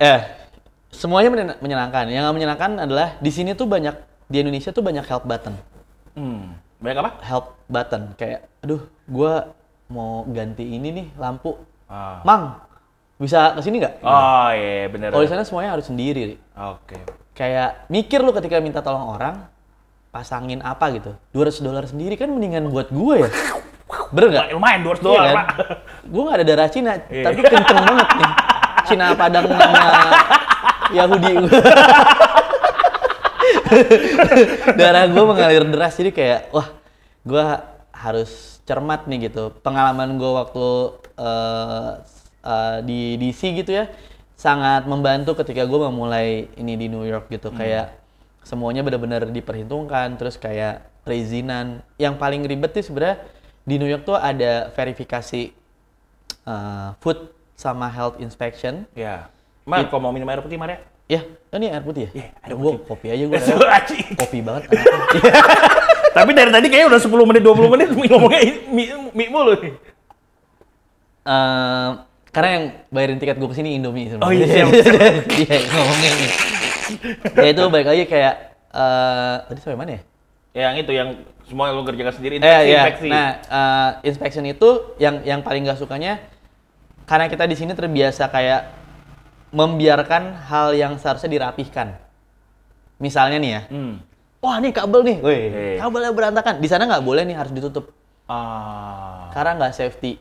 [SPEAKER 2] semuanya menyenangkan. Yang nggak menyenangkan adalah di sini tuh banyak, di Indonesia tuh banyak help button.
[SPEAKER 1] Banyak apa?
[SPEAKER 2] Help button, kayak, aduh, gua mau ganti ini nih lampu, Mang, bisa kesini nggak?
[SPEAKER 1] Oh iya bener.
[SPEAKER 2] Kalau di sana semuanya harus sendiri.
[SPEAKER 1] Oke.
[SPEAKER 2] Kayak mikir lu ketika minta tolong orang, pasangin apa gitu, $200 sendiri kan mendingan buat gue ya. Bener nggak?
[SPEAKER 1] Lumayan $200
[SPEAKER 2] Iya kan?
[SPEAKER 1] Pak.
[SPEAKER 2] Gue nggak ada darah Cina,
[SPEAKER 1] Iya.
[SPEAKER 2] tapi kenceng banget nih. Cina Padang sama Yahudi. Darah gue mengalir deras, jadi kayak, wah, gue harus cermat nih gitu. Pengalaman gue waktu di DC gitu ya, sangat membantu ketika gue memulai ini di New York gitu. Kayak semuanya benar-benar diperhitungkan, terus kayak perizinan. Yang paling ribet sih sebenarnya di New York tuh ada verifikasi food sama health inspection.
[SPEAKER 1] Ya. Mar, kalau mau minum air putih, Mar ya?
[SPEAKER 2] Ya, ini air putih ya?
[SPEAKER 1] Iya, air
[SPEAKER 2] Gue
[SPEAKER 1] putih.
[SPEAKER 2] kopi aja gue. Kopi banget.
[SPEAKER 1] Tapi dari tadi kayaknya udah 10 menit, 20 menit ngomongnya mie mulu nih.
[SPEAKER 2] Karena yang bayarin tiket gue kesini Indomie sebenarnya.
[SPEAKER 1] Oh iya, siap.
[SPEAKER 2] Iya, ngomongnya ini. Ya itu balik lagi kayak, tadi sampai mana ya?
[SPEAKER 1] Yang itu, yang semua lo kerjakan sendiri,
[SPEAKER 2] Iya.
[SPEAKER 1] inspeksi.
[SPEAKER 2] Nah, inspection itu yang paling gak sukanya, karena kita di sini terbiasa kayak membiarkan hal yang seharusnya dirapihkan. Misalnya nih ya, wah nih kabel nih, kabelnya berantakan. Di sana nggak boleh nih, harus ditutup. Karena nggak safety.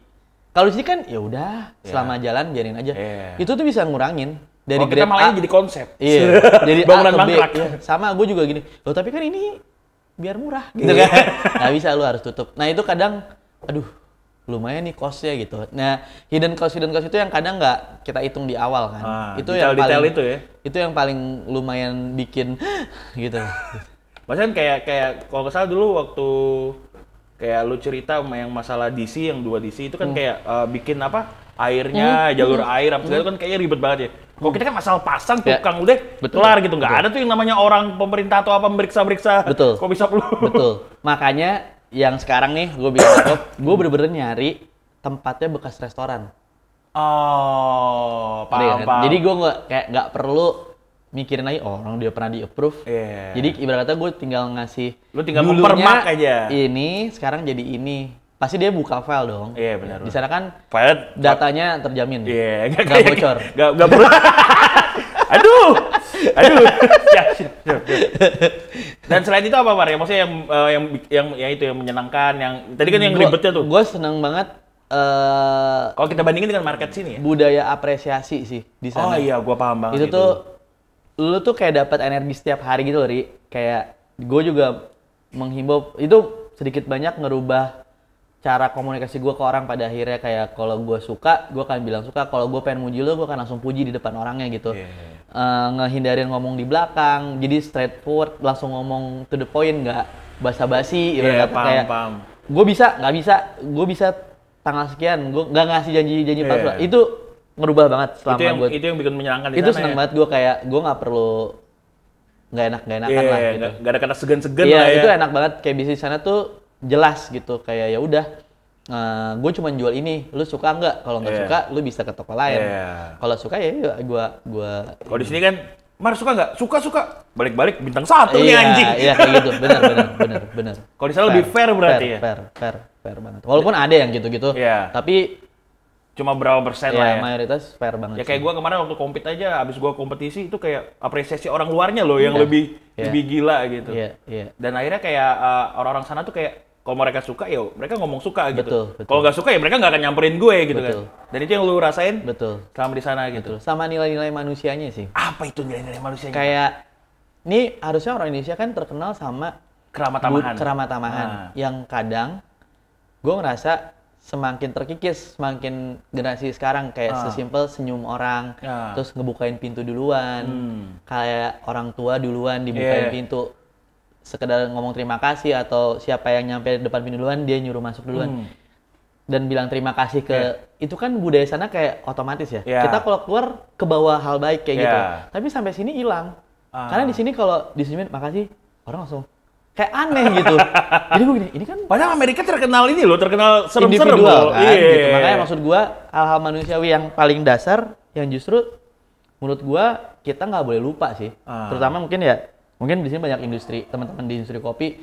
[SPEAKER 2] Kalau di sini kan ya udah, selama jalan biarin aja. Itu tuh bisa ngurangin dari
[SPEAKER 1] kita
[SPEAKER 2] grade
[SPEAKER 1] malah
[SPEAKER 2] A.
[SPEAKER 1] jadi konsep.
[SPEAKER 2] Iya, jadi
[SPEAKER 1] bangunan
[SPEAKER 2] A ke B.
[SPEAKER 1] mangkrak.
[SPEAKER 2] Iya. Sama gue juga gini. Loh tapi kan ini biar murah gitu kan. Nggak bisa, lu harus tutup. Nah itu kadang, aduh lumayan nih cost-nya gitu. Nah hidden cost itu yang kadang nggak kita hitung di awal kan. Itu yang paling,
[SPEAKER 1] itu ya.
[SPEAKER 2] itu yang paling lumayan bikin gitu.
[SPEAKER 1] Maksudnya kayak kalau nggak salah dulu waktu kayak lu cerita sama yang masalah DC, yang 2 DC itu kan kayak bikin apa airnya, jalur air apa segala itu kan kayaknya ribet banget ya. Kalau kita kan masalah pasang tukang udah kelar gitu, nggak ada tuh yang namanya orang pemerintah atau apa meriksa-meriksa.
[SPEAKER 2] Betul.
[SPEAKER 1] Kok bisa lu?
[SPEAKER 2] Betul. Makanya yang sekarang nih gue bikin gue bener-bener nyari tempatnya bekas restoran.
[SPEAKER 1] Oh,
[SPEAKER 2] Kan?
[SPEAKER 1] paham.
[SPEAKER 2] Jadi gue nggak perlu mikirin lagi, oh orang dia pernah di approve. Jadi ibarat kata gue tinggal ngasih,
[SPEAKER 1] Lu tinggal
[SPEAKER 2] dulunya
[SPEAKER 1] mempermak aja.
[SPEAKER 2] ini, sekarang jadi ini. Pasti dia buka file dong.
[SPEAKER 1] Iya benar.
[SPEAKER 2] Di sana kan
[SPEAKER 1] File
[SPEAKER 2] datanya terjamin.
[SPEAKER 1] Iya,
[SPEAKER 2] nggak bocor.
[SPEAKER 1] Nggak perlu. Aduh. Siap. Dan selain itu apa, Mar? Ya, maksudnya yang itu yang menyenangkan, yang tadi kan yang ribetnya tuh.
[SPEAKER 2] Gue seneng banget
[SPEAKER 1] Kalau kita bandingin dengan market sini ya.
[SPEAKER 2] budaya apresiasi sih di
[SPEAKER 1] Oh
[SPEAKER 2] sana.
[SPEAKER 1] iya, gua paham banget
[SPEAKER 2] Itu tuh lu tuh kayak dapat energi setiap hari gitu loh, Ri. Kayak gue juga menghimbau itu sedikit banyak ngerubah cara komunikasi gue ke orang pada akhirnya. Kayak kalau gue suka, gue akan bilang suka. Kalau gue pengen muji lu, gue akan langsung puji di depan orangnya gitu. Ngehindarin ngomong di belakang, jadi straightforward, langsung ngomong to the point, nggak basa-basi. Ibarat kata kayak gue bisa, nggak bisa, gue bisa tanggal sekian, gue nggak ngasih janji-janji palsu. Itu ngerubah banget selama
[SPEAKER 1] itu yang bikin menyenangkan di
[SPEAKER 2] itu
[SPEAKER 1] sana.
[SPEAKER 2] seneng banget gue, kayak gue nggak perlu nggak enakan lah gitu.
[SPEAKER 1] Nggak ada kata segan-segan
[SPEAKER 2] Iya,
[SPEAKER 1] lah ya.
[SPEAKER 2] itu enak banget, kayak bisnis sana tuh jelas gitu, kayak ya udah gue cuma jual ini, lu suka nggak? Kalau nggak suka lu bisa ke toko lain. Kalau suka ya gue
[SPEAKER 1] Kalau di sini kan, Mar suka nggak? Suka. Balik-balik bintang 1 nih anjing.
[SPEAKER 2] Iya kayak gitu, benar.
[SPEAKER 1] Kalau di sana lebih fair berarti ya.
[SPEAKER 2] Fair banget. Walaupun ada yang gitu-gitu, tapi
[SPEAKER 1] cuma berapa persen lah ya.
[SPEAKER 2] Mayoritas fair banget.
[SPEAKER 1] Ya kayak gue kemarin waktu compete aja, abis gue kompetisi itu kayak apresiasi orang luarnya loh yang lebih gila gitu.
[SPEAKER 2] Iya.
[SPEAKER 1] Dan akhirnya kayak orang-orang sana tuh kayak kalau mereka suka ya mereka ngomong suka gitu.
[SPEAKER 2] Betul.
[SPEAKER 1] Kalau nggak suka ya mereka nggak akan nyamperin gue gitu kan. Dan itu yang lu rasain selama di sana gitu.
[SPEAKER 2] Sama nilai-nilai manusianya sih.
[SPEAKER 1] Apa itu nilai-nilai manusianya?
[SPEAKER 2] Kayak ini harusnya orang Indonesia kan terkenal sama
[SPEAKER 1] keramat tamahan.
[SPEAKER 2] Yang kadang gue ngerasa semakin terkikis, semakin generasi sekarang kayak sesimpel senyum orang, terus ngebukain pintu duluan, kayak orang tua duluan dibukain pintu, sekedar ngomong terima kasih atau siapa yang nyampe depan pintu duluan dia nyuruh masuk duluan dan bilang terima kasih ke itu kan budaya sana kayak otomatis ya. Kita kalau keluar ke bawah hal baik kayak gitu, tapi sampai sini hilang, karena di sini kalau disenyumin makasih orang langsung kayak aneh gitu. Jadi gue gini, ini kan
[SPEAKER 1] padahal Amerika terkenal ini loh, terkenal serem-serem
[SPEAKER 2] individual kan, gitu. Makanya maksud gue hal-hal manusiawi yang paling dasar yang justru menurut gue kita nggak boleh lupa sih. Terutama mungkin di sini banyak industri, teman-teman di industri kopi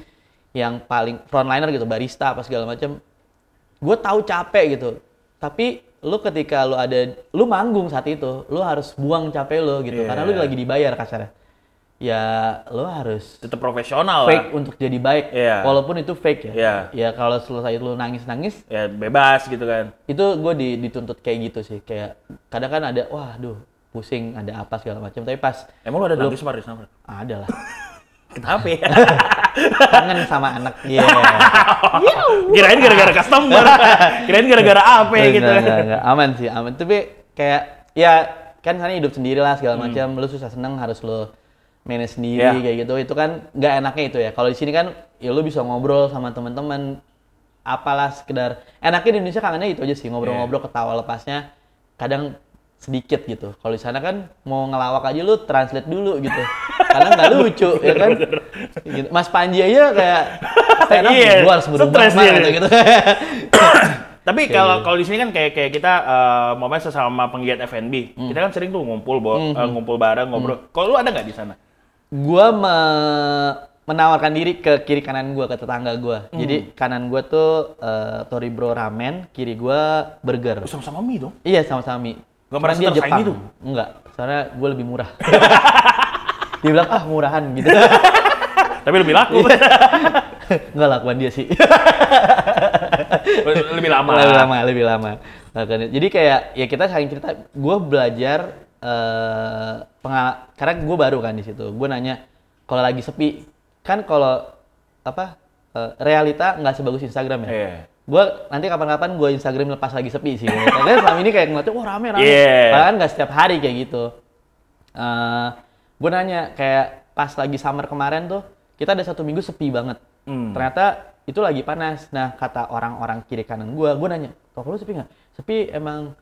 [SPEAKER 2] yang paling frontliner gitu, barista apa segala macam. Gue tahu capek gitu, tapi lu ketika lu manggung saat itu, lu harus buang capek lu gitu, karena lu lagi dibayar kasarnya. Ya lo harus
[SPEAKER 1] tetap profesional
[SPEAKER 2] fake
[SPEAKER 1] lah.
[SPEAKER 2] untuk jadi baik, walaupun itu fake ya. Ya kalau selesai lo nangis
[SPEAKER 1] ya bebas gitu kan.
[SPEAKER 2] Itu gue dituntut kayak gitu sih, kayak kadang kan ada pusing, ada apa segala macam, tapi pas
[SPEAKER 1] emang lo ada nangis Mar?
[SPEAKER 2] Ada lah.
[SPEAKER 1] Kenapa ya?
[SPEAKER 2] Kangen sama anak.
[SPEAKER 1] Kirain gara-gara customer. Kirain gara-gara apa ya gitu.
[SPEAKER 2] Enggak. Aman sih, aman. Tapi kayak ya kan sana hidup sendiri lah segala macam. Lo susah seneng harus lo manage sendiri kayak gitu. Itu kan nggak enaknya itu ya. Kalau di sini kan ya lo bisa ngobrol sama teman-teman, apalah sekedar. Enaknya di Indonesia kangennya itu aja sih, ngobrol-ngobrol, ketawa lepasnya kadang sedikit gitu. Kalau di sana kan mau ngelawak aja lu translate dulu gitu. Karena nggak lucu ya kan. Gitu. Mas Panji aja kayak stand up gua harus berubah gitu.
[SPEAKER 1] Tapi kalau di sini kan kayak kita momen sesama penggiat F&B, kita kan sering tuh ngumpul bareng ngobrol. Kalau lu ada nggak di sana?
[SPEAKER 2] Gua menawarkan diri ke kiri kanan gua, ke tetangga gua. Jadi kanan gua tuh Tori Bro Ramen, kiri gua burger.
[SPEAKER 1] Sama-sama mie dong?
[SPEAKER 2] Iya, sama-sama mie.
[SPEAKER 1] Gak merasa tersaing gitu?
[SPEAKER 2] Enggak, soalnya gua lebih murah. Dia bilang murahan gitu.
[SPEAKER 1] Tapi lebih laku.
[SPEAKER 2] Enggak lakuan dia sih.
[SPEAKER 1] Lebih lama.
[SPEAKER 2] Jadi kayak ya kita saling cerita. Gue belajar karena gue baru kan di situ. Gue nanya kalau lagi sepi kan kalau realita nggak sebagus Instagram ya. Gue nanti kapan-kapan gue Instagram lepas lagi sepi sih. Karena selama ini kayak ngeliatnya rame. Padahal nggak setiap hari kayak gitu. Gue nanya kayak pas lagi summer kemarin tuh kita ada 1 minggu sepi banget. Ternyata itu lagi panas. Nah kata orang-orang kiri kanan gue nanya, kok lu sepi nggak? Sepi emang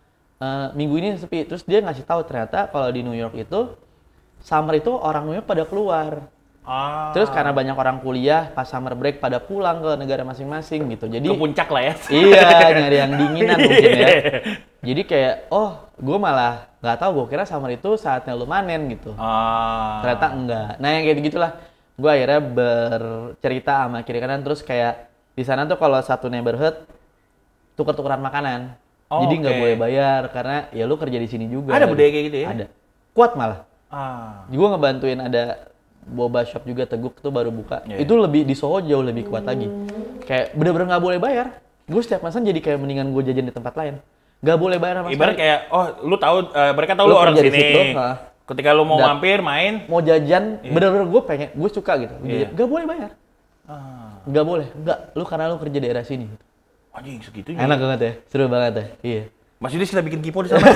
[SPEAKER 2] minggu ini sepi. Terus dia ngasih tahu ternyata kalau di New York itu summer itu orang New York pada keluar. Terus karena banyak orang kuliah pas summer break pada pulang ke negara masing-masing gitu. Jadi
[SPEAKER 1] ke puncak lah ya.
[SPEAKER 2] Iya, nyari yang dinginan mungkin ya. Jadi kayak gue malah nggak tahu, gue kira summer itu saatnya lu manen gitu. Ternyata enggak. Nah yang kayak gitulah. Gue akhirnya bercerita sama kiri kanan, terus kayak di sana tuh kalau satu neighborhood tuker-tukeran makanan. Jadi nggak boleh bayar karena ya lu kerja di sini juga.
[SPEAKER 1] Ada budaya kayak gitu ya?
[SPEAKER 2] Ada. Kuat malah. Gue ngebantuin ada boba shop juga, Teguk tuh baru buka. Itu lebih di Soho jauh lebih kuat lagi. Kayak bener-bener nggak boleh bayar. Gue setiap masan jadi kayak mendingan gue jajan di tempat lain. Nggak boleh bayar sama sekali.
[SPEAKER 1] Ibarat kayak lu tahu mereka tahu lu orang sini. Ketika lu mau mampir, main,
[SPEAKER 2] mau jajan, bener-bener gue suka gitu. Gak boleh bayar. Gak boleh, lu karena lu kerja daerah sini.
[SPEAKER 1] Anjing segitunya.
[SPEAKER 2] Enak banget ya, seru banget ya. Iya.
[SPEAKER 1] Mas Yudis kita bikin kipo di sana.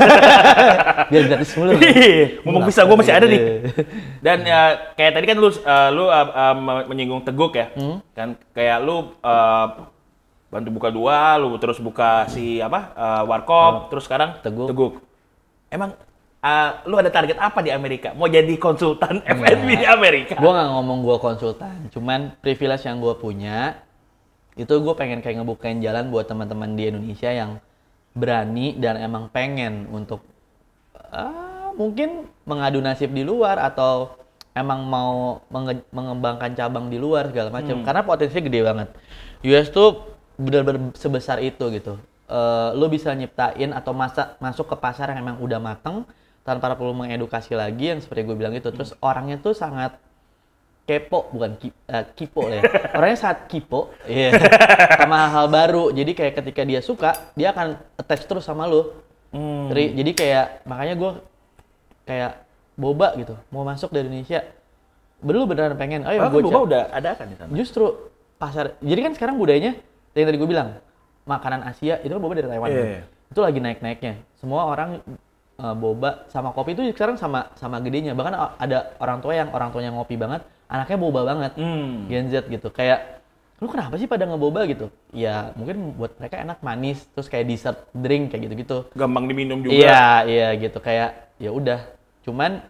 [SPEAKER 2] Biar gratis mulu.
[SPEAKER 1] Ngomong bisa gue masih ada nih. Dan kayak tadi kan lu menyinggung Teguk ya. Kan kayak lu bantu buka 2, lu terus buka Warkop, terus sekarang Teguk. Emang lu ada target apa di Amerika? Mau jadi konsultan F&B di Amerika?
[SPEAKER 2] Gue nggak ngomong gue konsultan, cuman privilege yang gue punya itu gue pengen kayak ngebukain jalan buat teman-teman di Indonesia yang berani dan emang pengen untuk mungkin mengadu nasib di luar atau emang mau mengembangkan cabang di luar segala macam. Karena potensinya gede banget. US tuh benar-benar sebesar itu gitu. Lu bisa nyiptain atau masuk ke pasar yang emang udah mateng tanpa perlu mengedukasi lagi yang seperti gue bilang itu. Terus orangnya tuh sangat kepo, bukan kipo ya. Orangnya sangat kipo sama hal baru. Jadi kayak ketika dia suka, dia akan attach terus sama lu. Jadi kayak makanya gue kayak boba gitu, mau masuk dari Indonesia. Beneran pengen.
[SPEAKER 1] Boba udah ada kan di sana?
[SPEAKER 2] Justru pasar. Jadi kan sekarang budayanya yang tadi gue bilang, makanan Asia itu kan boba dari Taiwan.
[SPEAKER 1] Iya.
[SPEAKER 2] Itu lagi naik-naiknya. Semua orang boba sama kopi itu sekarang sama gedenya. Bahkan ada orang tuanya ngopi banget, anaknya boba banget. Gen Z gitu. Kayak lu kenapa sih pada ngeboba gitu? Ya mungkin buat mereka enak manis, terus kayak dessert drink kayak gitu-gitu.
[SPEAKER 1] Gampang diminum juga.
[SPEAKER 2] Iya gitu kayak ya udah. Cuman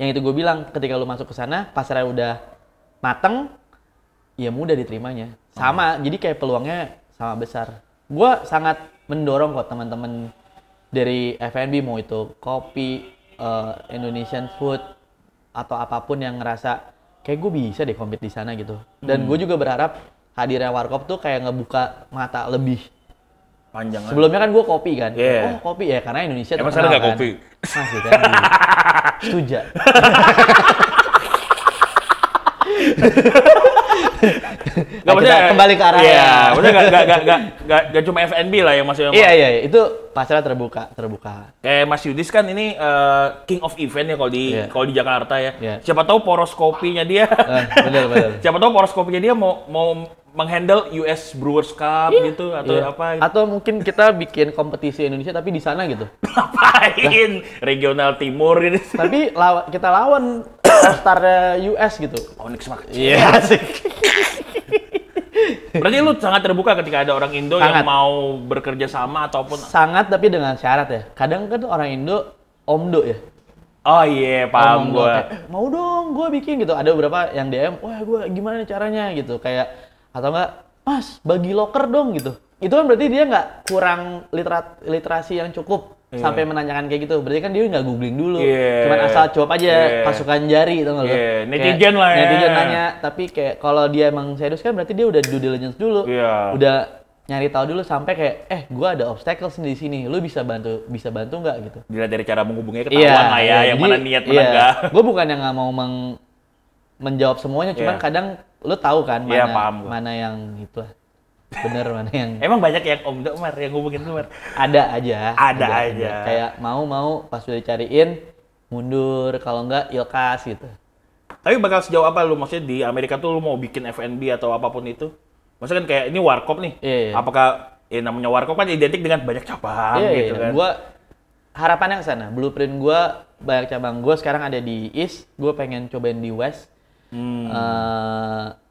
[SPEAKER 2] yang itu gue bilang ketika lu masuk ke sana, pasarnya udah mateng, ya mudah diterimanya. Sama, jadi kayak peluangnya sama besar. Gue sangat mendorong kok teman-teman dari F&B mau itu kopi, Indonesian food atau apapun yang ngerasa kayak gue bisa deh compete di sana gitu. Dan gue juga berharap hadirnya Warkop tuh kayak ngebuka mata lebih
[SPEAKER 1] Panjang.
[SPEAKER 2] Sebelumnya kan gue kopi kan.
[SPEAKER 1] Yeah.
[SPEAKER 2] Oh kopi ya karena Indonesia
[SPEAKER 1] emang
[SPEAKER 2] terkenal
[SPEAKER 1] sana nggak
[SPEAKER 2] kan.
[SPEAKER 1] kopi?
[SPEAKER 2] Masih kan. Setuju.
[SPEAKER 1] Nggak, maksudnya
[SPEAKER 2] kembali ke arah.
[SPEAKER 1] Iya, maksudnya nggak cuma F&B lah yang masih.
[SPEAKER 2] Iya, itu pasarnya terbuka.
[SPEAKER 1] Kayak Mas Yudis kan ini king of event ya kalau di Jakarta ya.
[SPEAKER 2] Iya.
[SPEAKER 1] Siapa tahu poros kopinya dia.
[SPEAKER 2] Bener.
[SPEAKER 1] Siapa tahu poros kopinya dia mau menghandle US Brewers Cup gitu atau apa gitu.
[SPEAKER 2] Atau mungkin kita bikin kompetisi Indonesia tapi di sana gitu.
[SPEAKER 1] Ngapain? Regional Timur ini.
[SPEAKER 2] Tapi kita lawan All-Star US gitu.
[SPEAKER 1] Onyx Max.
[SPEAKER 2] Iya sih.
[SPEAKER 1] Berarti lu sangat terbuka ketika ada orang Indo
[SPEAKER 2] Sangat.
[SPEAKER 1] yang mau bekerja sama ataupun.
[SPEAKER 2] Sangat tapi dengan syarat ya. Kadang kan orang Indo omdo ya.
[SPEAKER 1] Oh iya, paham
[SPEAKER 2] Omdo,
[SPEAKER 1] gua.
[SPEAKER 2] kayak, mau dong gue bikin gitu. Ada beberapa yang DM, wah gue gimana nih caranya gitu. Kayak atau enggak, Mas bagi loker dong gitu. Itu kan berarti dia nggak kurang literasi yang cukup sampai menanyakan kayak gitu. Berarti kan dia nggak googling dulu. Cuman asal cuap aja pasukan jari itu nggak lo.
[SPEAKER 1] Netizen lah ya.
[SPEAKER 2] Netizen nanya, tapi kayak kalau dia emang serius kan berarti dia udah due diligence dulu. Udah nyari tahu dulu sampai kayak gue ada obstacles di sini. Lu bisa bantu nggak gitu.
[SPEAKER 1] Dilihat dari cara menghubunginya ketahuan lah ya, yang
[SPEAKER 2] jadi,
[SPEAKER 1] mana niat mana enggak.
[SPEAKER 2] Gue bukan yang nggak mau menjawab semuanya, cuman kadang lu tahu kan mana yang itu lah. Bener mana yang
[SPEAKER 1] emang banyak yang Omdo Mar yang hubungin lu Mar.
[SPEAKER 2] ada aja kayak mau pas udah dicariin mundur, kalau enggak ilkas gitu.
[SPEAKER 1] Tapi bakal sejauh apa lu maksudnya di Amerika tuh lu mau bikin F&B atau apapun itu? Maksudnya kan kayak ini Warkop nih. Apakah namanya Warkop kan identik dengan banyak cabang gitu kan.
[SPEAKER 2] Gua harapannya ke sana. Blueprint gua banyak cabang. Gua sekarang ada di East, gua pengen cobain di West.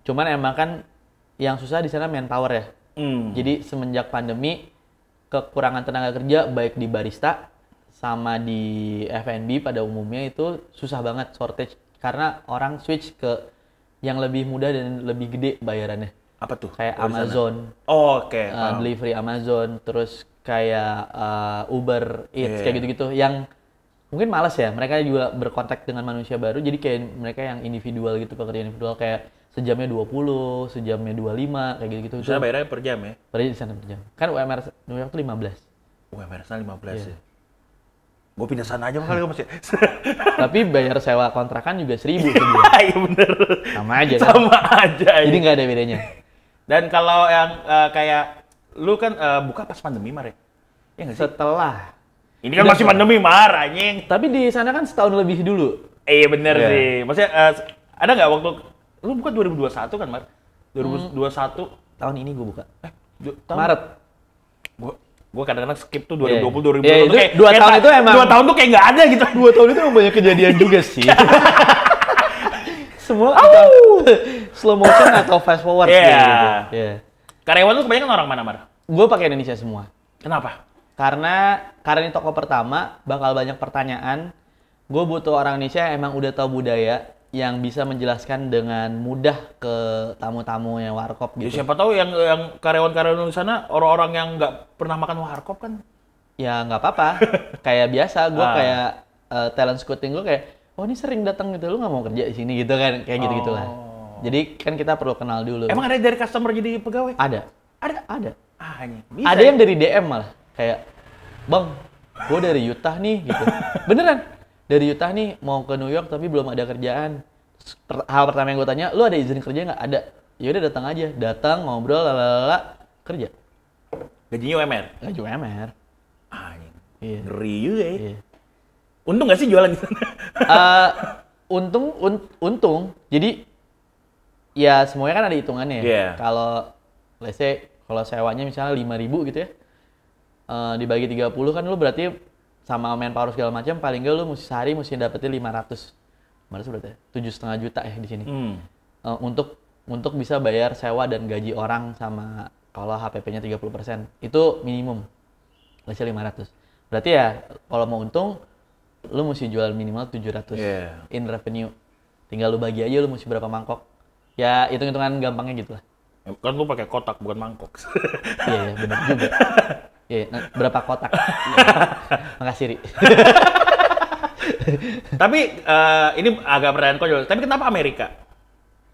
[SPEAKER 2] Cuman emang kan yang susah di sana manpower ya. Jadi semenjak pandemi kekurangan tenaga kerja baik di barista sama di F&B pada umumnya itu susah banget, shortage karena orang switch ke yang lebih mudah dan lebih gede bayarannya.
[SPEAKER 1] Apa tuh?
[SPEAKER 2] Kayak Amazon.
[SPEAKER 1] Oke.
[SPEAKER 2] Delivery Amazon, terus kayak Uber Eats kayak gitu-gitu yang mungkin malas ya, mereka juga berkontak dengan manusia baru, jadi kayak mereka yang individual gitu, pekerjaan individual kayak sejamnya 20, sejamnya 25, kayak gitu-gitu.
[SPEAKER 1] Di sana bayarnya per jam ya?
[SPEAKER 2] Per jam per jam. Kan UMR New York tuh 15.
[SPEAKER 1] UMR sana 15 ya? Gue pindah sana aja kali Mas ya?
[SPEAKER 2] Tapi bayar sewa kontrakan juga 1.000 sebulan.
[SPEAKER 1] Iya bener.
[SPEAKER 2] Sama aja kan?
[SPEAKER 1] Sama aja.
[SPEAKER 2] Jadi nggak ada bedanya.
[SPEAKER 1] Dan kalau yang kayak, lu kan buka pas pandemi Mar ya? Iya nggak sih?
[SPEAKER 2] Setelah.
[SPEAKER 1] Ini kan masih pandemi Mar, anjing.
[SPEAKER 2] Tapi di sana kan setahun lebih dulu.
[SPEAKER 1] Iya bener sih. Maksudnya ada nggak waktu lu buka 2021 kan Mar? 2021
[SPEAKER 2] tahun ini gue buka.
[SPEAKER 1] Maret. Gua kadang-kadang skip tuh 2020 2021
[SPEAKER 2] itu
[SPEAKER 1] kayak
[SPEAKER 2] 2 tahun itu emang
[SPEAKER 1] 2 tahun tuh kayak nggak ada gitu.
[SPEAKER 2] 2 tahun itu emang banyak kejadian juga sih. Semua slow motion atau fast forward gitu.
[SPEAKER 1] Karyawan lu kebanyakan orang mana Mar?
[SPEAKER 2] Gue pakai Indonesia semua.
[SPEAKER 1] Kenapa?
[SPEAKER 2] Karena ini toko pertama, bakal banyak pertanyaan. Gue butuh orang Indonesia yang emang udah tahu budaya, yang bisa menjelaskan dengan mudah ke tamu-tamu yang Warkop gitu.
[SPEAKER 1] Ya siapa tahu yang karyawan-karyawan di sana orang-orang yang nggak pernah makan Warkop kan?
[SPEAKER 2] Ya nggak apa-apa. Kayak biasa, gue kayak talent scouting gue kayak, oh ini sering datang gitu, lu nggak mau kerja di sini gitu kan, kayak gitu-gitulah. Jadi kan kita perlu kenal dulu.
[SPEAKER 1] Emang ada dari customer jadi pegawai?
[SPEAKER 2] Ada.
[SPEAKER 1] Bisa
[SPEAKER 2] ada yang dari DM malah, kayak, bang, gue dari Utah nih gitu. Beneran. Dari Utah nih mau ke New York tapi belum ada kerjaan. Hal pertama yang gue tanya, lu ada izin kerja nggak? Ada. Ya udah datang aja, ngobrol, kerja.
[SPEAKER 1] Gajinya UMR?
[SPEAKER 2] Gaji UMR.
[SPEAKER 1] Ngeri juga ya. Untung nggak sih jualan di sana?
[SPEAKER 2] Untung. Jadi ya semuanya kan ada hitungannya. Kalau let's say Kalau sewanya misalnya 5.000 gitu ya, dibagi 30 kan lu berarti sama manpower segala macam paling nggak lu mesti sehari mesti dapetin 500 berarti 7,5 juta ya di sini. Untuk bisa bayar sewa dan gaji orang sama kalau HPP-nya 30%. Itu minimum. Let's say 500. Berarti ya kalau mau untung lu mesti jual minimal 700 in revenue. Tinggal lu bagi aja lu mesti berapa mangkok. Ya hitung-hitungan gampangnya gitu lah.
[SPEAKER 1] Kan lu pakai kotak bukan mangkok.
[SPEAKER 2] Iya, benar juga. Iya, berapa kotak? Makasih, Ri.
[SPEAKER 1] Tapi ini agak pertanyaan konyol. Tapi kenapa Amerika?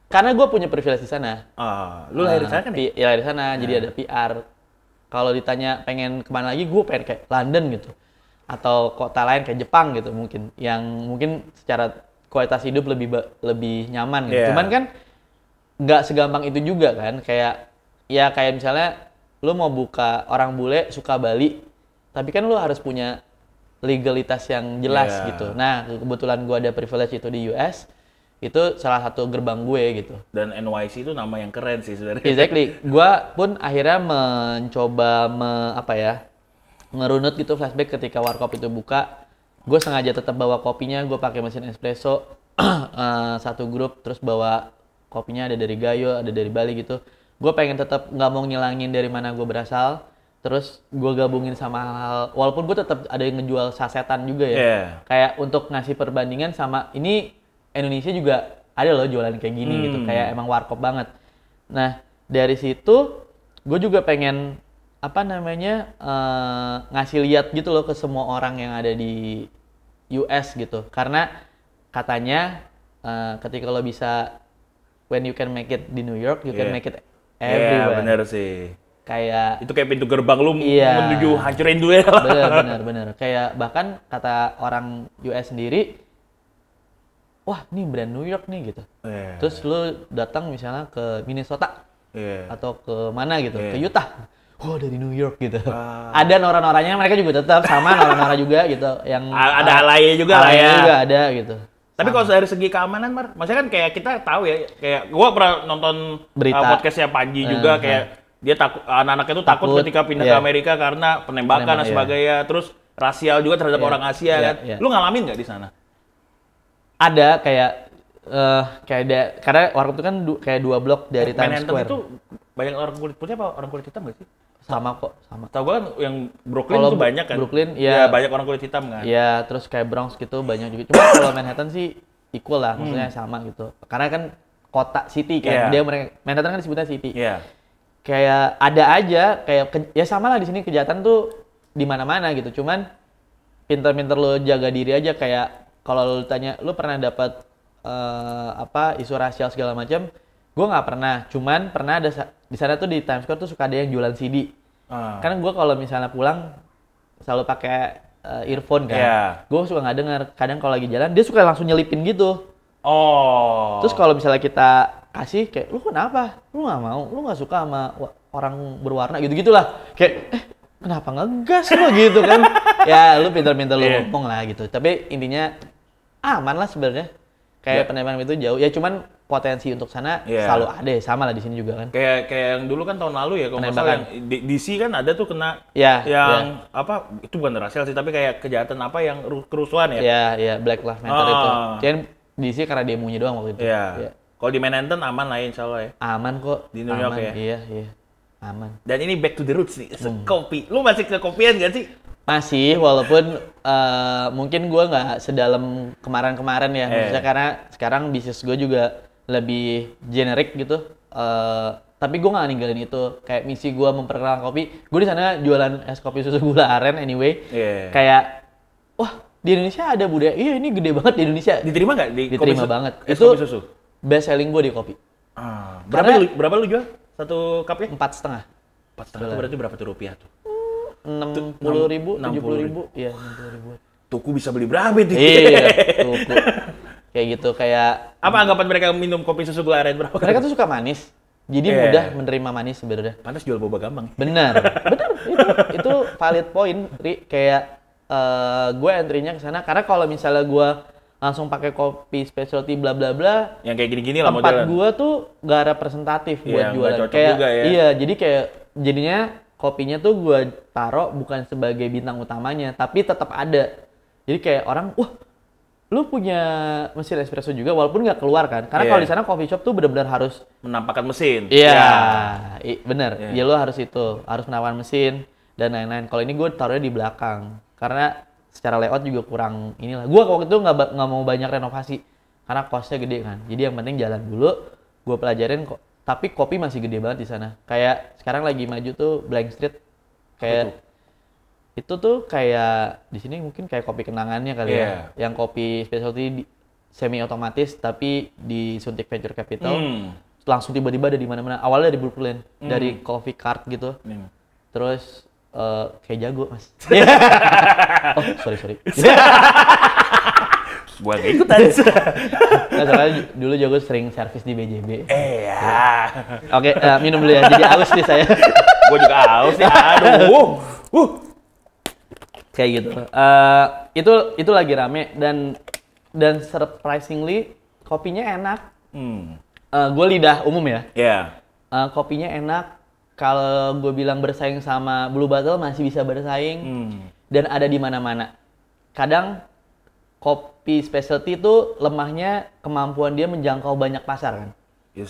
[SPEAKER 2] Karena gue punya privilege di sana.
[SPEAKER 1] Lu lahir di sana kan ya?
[SPEAKER 2] Iya, lahir di sana. Jadi ada PR. Kalau ditanya pengen kemana lagi, gue pengen kayak London gitu. Atau kota lain kayak Jepang gitu mungkin. Yang mungkin secara kualitas hidup lebih nyaman gitu. Cuman kan nggak segampang itu juga kan. Kayak misalnya lu mau buka orang bule suka Bali. Tapi kan lu harus punya legalitas yang jelas gitu. Nah, kebetulan gue ada privilege itu di US, itu salah satu gerbang gue gitu.
[SPEAKER 1] Dan NYC itu nama yang keren sih sebenarnya.
[SPEAKER 2] Exactly. Gue pun akhirnya mencoba ngerunut gitu flashback ketika Warkop itu buka. Gue sengaja tetap bawa kopinya, gue pakai mesin espresso satu grup, terus bawa kopinya ada dari Gayo, ada dari Bali gitu. Gue pengen tetap nggak mau ngilangin dari mana gue berasal. Terus gue gabungin sama hal-hal, walaupun gue tetap ada yang ngejual sasetan juga ya. Kayak untuk ngasih perbandingan sama, ini Indonesia juga ada loh jualan kayak gini gitu. Kayak emang warkop banget. Nah, dari situ gue juga pengen, ngasih lihat gitu loh ke semua orang yang ada di US gitu. Karena katanya ketika lo bisa, when you can make it di New York, you can make it everywhere.
[SPEAKER 1] Iya, bener sih.
[SPEAKER 2] Kayak
[SPEAKER 1] itu kayak pintu gerbang lu menuju hancurin duel.
[SPEAKER 2] Bener. Kayak bahkan kata orang US sendiri, wah ini brand New York nih gitu. Terus lu datang misalnya ke Minnesota atau ke mana gitu, ke Utah. Wah dari New York gitu. Ada nora-noranya, mereka juga tetap sama nora-nora juga gitu. Yang
[SPEAKER 1] ada alay juga lah ya.
[SPEAKER 2] Juga ada gitu.
[SPEAKER 1] Tapi kalau dari segi keamanan, maksudnya kan kayak kita tahu ya, kayak gua pernah nonton podcastnya Panji juga kayak dia takut, anak-anaknya tuh takut ketika pindah ke Amerika karena penembakan dan sebagainya, terus rasial juga terhadap orang Asia kan. Lu ngalamin nggak di sana?
[SPEAKER 2] Ada karena Warkop itu kan kayak 2 blok dari Times
[SPEAKER 1] Manhattan
[SPEAKER 2] Square.
[SPEAKER 1] itu banyak orang kulit putih apa orang kulit hitam nggak sih?
[SPEAKER 2] Sama kok, sama.
[SPEAKER 1] Tahu gua kan yang Brooklyn itu banyak kan?
[SPEAKER 2] Brooklyn
[SPEAKER 1] banyak orang kulit hitam kan?
[SPEAKER 2] Iya, terus kayak Bronx gitu banyak juga. Cuma kalau Manhattan sih equal lah, maksudnya sama gitu. Karena kan kota city kan, Manhattan kan disebutnya city. Kayak ada aja, kayak ya sama lah di sini kejahatan tuh di mana-mana gitu. Cuman pinter-pinter lo jaga diri aja. Kayak kalau lo tanya, lo pernah dapat isu rasial segala macam? Gue nggak pernah. Cuman pernah ada di sana tuh di Times Square tuh suka ada yang jualan CD. Kan gue kalau misalnya pulang selalu pakai earphone kan. Gue suka nggak dengar. Kadang kalau lagi jalan dia suka langsung nyelipin gitu. Terus kalau misalnya kita kasih kayak, lu kenapa? Lu nggak mau? Lu nggak suka sama orang berwarna gitu-gitulah. Kayak, kenapa ngegas lo gitu kan? Ya lu pinter-pinter lu ngomong lah gitu. Tapi intinya aman lah sebenarnya. Kayak penembakan itu jauh. Ya cuman potensi untuk sana selalu ada, sama lah di sini juga kan.
[SPEAKER 1] Kayak yang dulu kan tahun lalu ya, kalau nggak salah yang DC kan ada tuh kena itu bukan rasial sih, tapi kayak kejahatan yang kerusuhan ya. Iya,
[SPEAKER 2] Black Lives Matter itu. Jadi DC karena demonya doang waktu itu.
[SPEAKER 1] Kalau di Manhattan aman lah insya Allah ya.
[SPEAKER 2] Aman kok.
[SPEAKER 1] Di New York ya?
[SPEAKER 2] Iya. Aman.
[SPEAKER 1] Dan ini back to the roots nih, kopi. Lu masih ke kopian gak sih?
[SPEAKER 2] Masih, walaupun mungkin gue nggak sedalam kemarin-kemarin ya. Maksudnya karena sekarang bisnis gue juga lebih generik gitu. Tapi gue nggak ninggalin itu. Kayak misi gue memperkenalkan kopi. Gue di sana jualan es kopi susu gula aren anyway. Kayak, wah di Indonesia ada budaya. Iya ini gede banget di Indonesia.
[SPEAKER 1] Diterima nggak di
[SPEAKER 2] Diterima banget.
[SPEAKER 1] Es kopi susu?
[SPEAKER 2] Best selling gue di kopi.
[SPEAKER 1] Berapa lu jual satu cupnya?
[SPEAKER 2] 4,5.
[SPEAKER 1] 4,5 berarti berapa tuh rupiah tuh?
[SPEAKER 2] 60.000, 70.000, iya 60.000.
[SPEAKER 1] Tuku bisa beli berapa itu?
[SPEAKER 2] Iya, tuku. Kayak gitu, kayak.
[SPEAKER 1] Apa anggapan mereka minum kopi susu gula aren berapa?
[SPEAKER 2] Mereka tuh suka manis, jadi mudah menerima manis sebenarnya.
[SPEAKER 1] Pantas jual boba gampang.
[SPEAKER 2] Benar, itu valid point, Ri. Kayak gue entry-nya ke sana karena kalau misalnya gue langsung pakai kopi specialty bla bla bla,
[SPEAKER 1] yang kayak gini-gini lah
[SPEAKER 2] modelan. Tempat
[SPEAKER 1] modelan.
[SPEAKER 2] gue tuh gak representatif buat jualan.
[SPEAKER 1] Kayak juga ya.
[SPEAKER 2] Iya, jadi kayak jadinya kopinya tuh gue taruh bukan sebagai bintang utamanya, tapi tetap ada. Jadi kayak orang, wah, lu punya mesin espresso juga walaupun nggak keluar kan? Karena kalau di sana coffee shop tuh benar-benar harus
[SPEAKER 1] Menampakkan mesin.
[SPEAKER 2] iya, bener.
[SPEAKER 1] Iya.
[SPEAKER 2] Ya lu harus harus menawarkan mesin dan lain-lain. Kalau ini gue taruhnya di belakang karena secara layout juga kurang inilah. Gue waktu itu nggak mau banyak renovasi karena costnya gede kan. Jadi yang penting jalan dulu. Gue pelajarin kok. Tapi kopi masih gede banget di sana. Kayak sekarang lagi maju tuh Blank Street. Kayak itu tuh kayak di sini mungkin kayak kopi kenangannya kali ya. Yang kopi specialty semi otomatis tapi disuntik venture capital. Langsung tiba-tiba ada di mana-mana. Awalnya dari Brooklyn, dari coffee cart gitu. Terus kayak jago, Mas. Oh, sorry.
[SPEAKER 1] Gua gak ikutan.
[SPEAKER 2] Nah, soalnya dulu jago sering servis di BJB.
[SPEAKER 1] Ya.
[SPEAKER 2] Oke, minum dulu ya. Jadi aus nih saya.
[SPEAKER 1] Gua juga haus nih. Aduh.
[SPEAKER 2] Kayak gitu. Itu lagi rame dan surprisingly kopinya enak. Gue lidah umum ya.
[SPEAKER 1] Iya.
[SPEAKER 2] Kopinya enak. Kalau gue bilang bersaing sama Blue Bottle masih bisa bersaing. Dan ada di mana-mana. Kadang kopi specialty itu lemahnya kemampuan dia menjangkau banyak pasar kan.
[SPEAKER 1] Ya,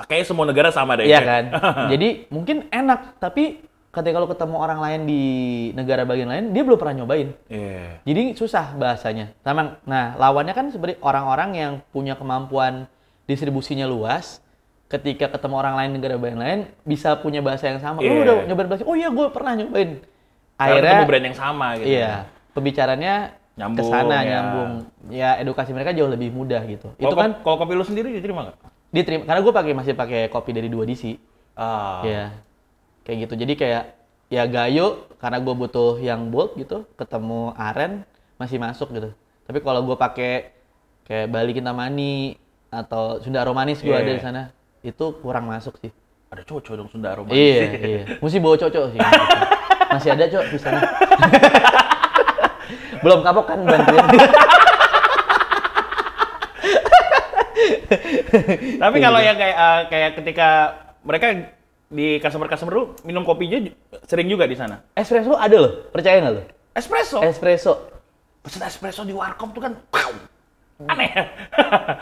[SPEAKER 1] kayaknya semua negara sama deh.
[SPEAKER 2] Iya kan. Jadi mungkin enak tapi ketika lo ketemu orang lain di negara bagian lain, dia belum pernah nyobain. Jadi susah bahasanya. Nah, lawannya kan seperti orang-orang yang punya kemampuan distribusinya luas, ketika ketemu orang lain negara bagian lain, bisa punya bahasa yang sama. Lo udah nyobain bahasa? Oh iya, gue pernah nyobain.
[SPEAKER 1] Akhirnya ketemu brand yang sama gitu.
[SPEAKER 2] Iya, pembicaranya kesana nyambung. Ya, edukasi mereka jauh lebih mudah gitu. Itu kan
[SPEAKER 1] kalau kopi lu sendiri diterima nggak?
[SPEAKER 2] Diterima, karena gue masih pakai kopi dari 2DC. Iya. Kayak gitu. Jadi kayak ya Gayo karena gue butuh yang bold gitu, ketemu Aren masih masuk gitu. Tapi kalau gue pakai kayak Bali Kintamani atau Sunda Aromanis gue ada di sana, itu kurang masuk sih.
[SPEAKER 1] Ada cocok dong Sunda Aromanis.
[SPEAKER 2] Iya. Mesti bawa cocok sih. Masih ada cok di sana. Belum kapok kan bantuin.
[SPEAKER 1] Tapi kalau yang kayak ketika mereka di customer lu minum kopinya sering juga di sana.
[SPEAKER 2] Espresso ada loh, percaya nggak lo?
[SPEAKER 1] Espresso. Pesen espresso di warkop tuh kan aneh.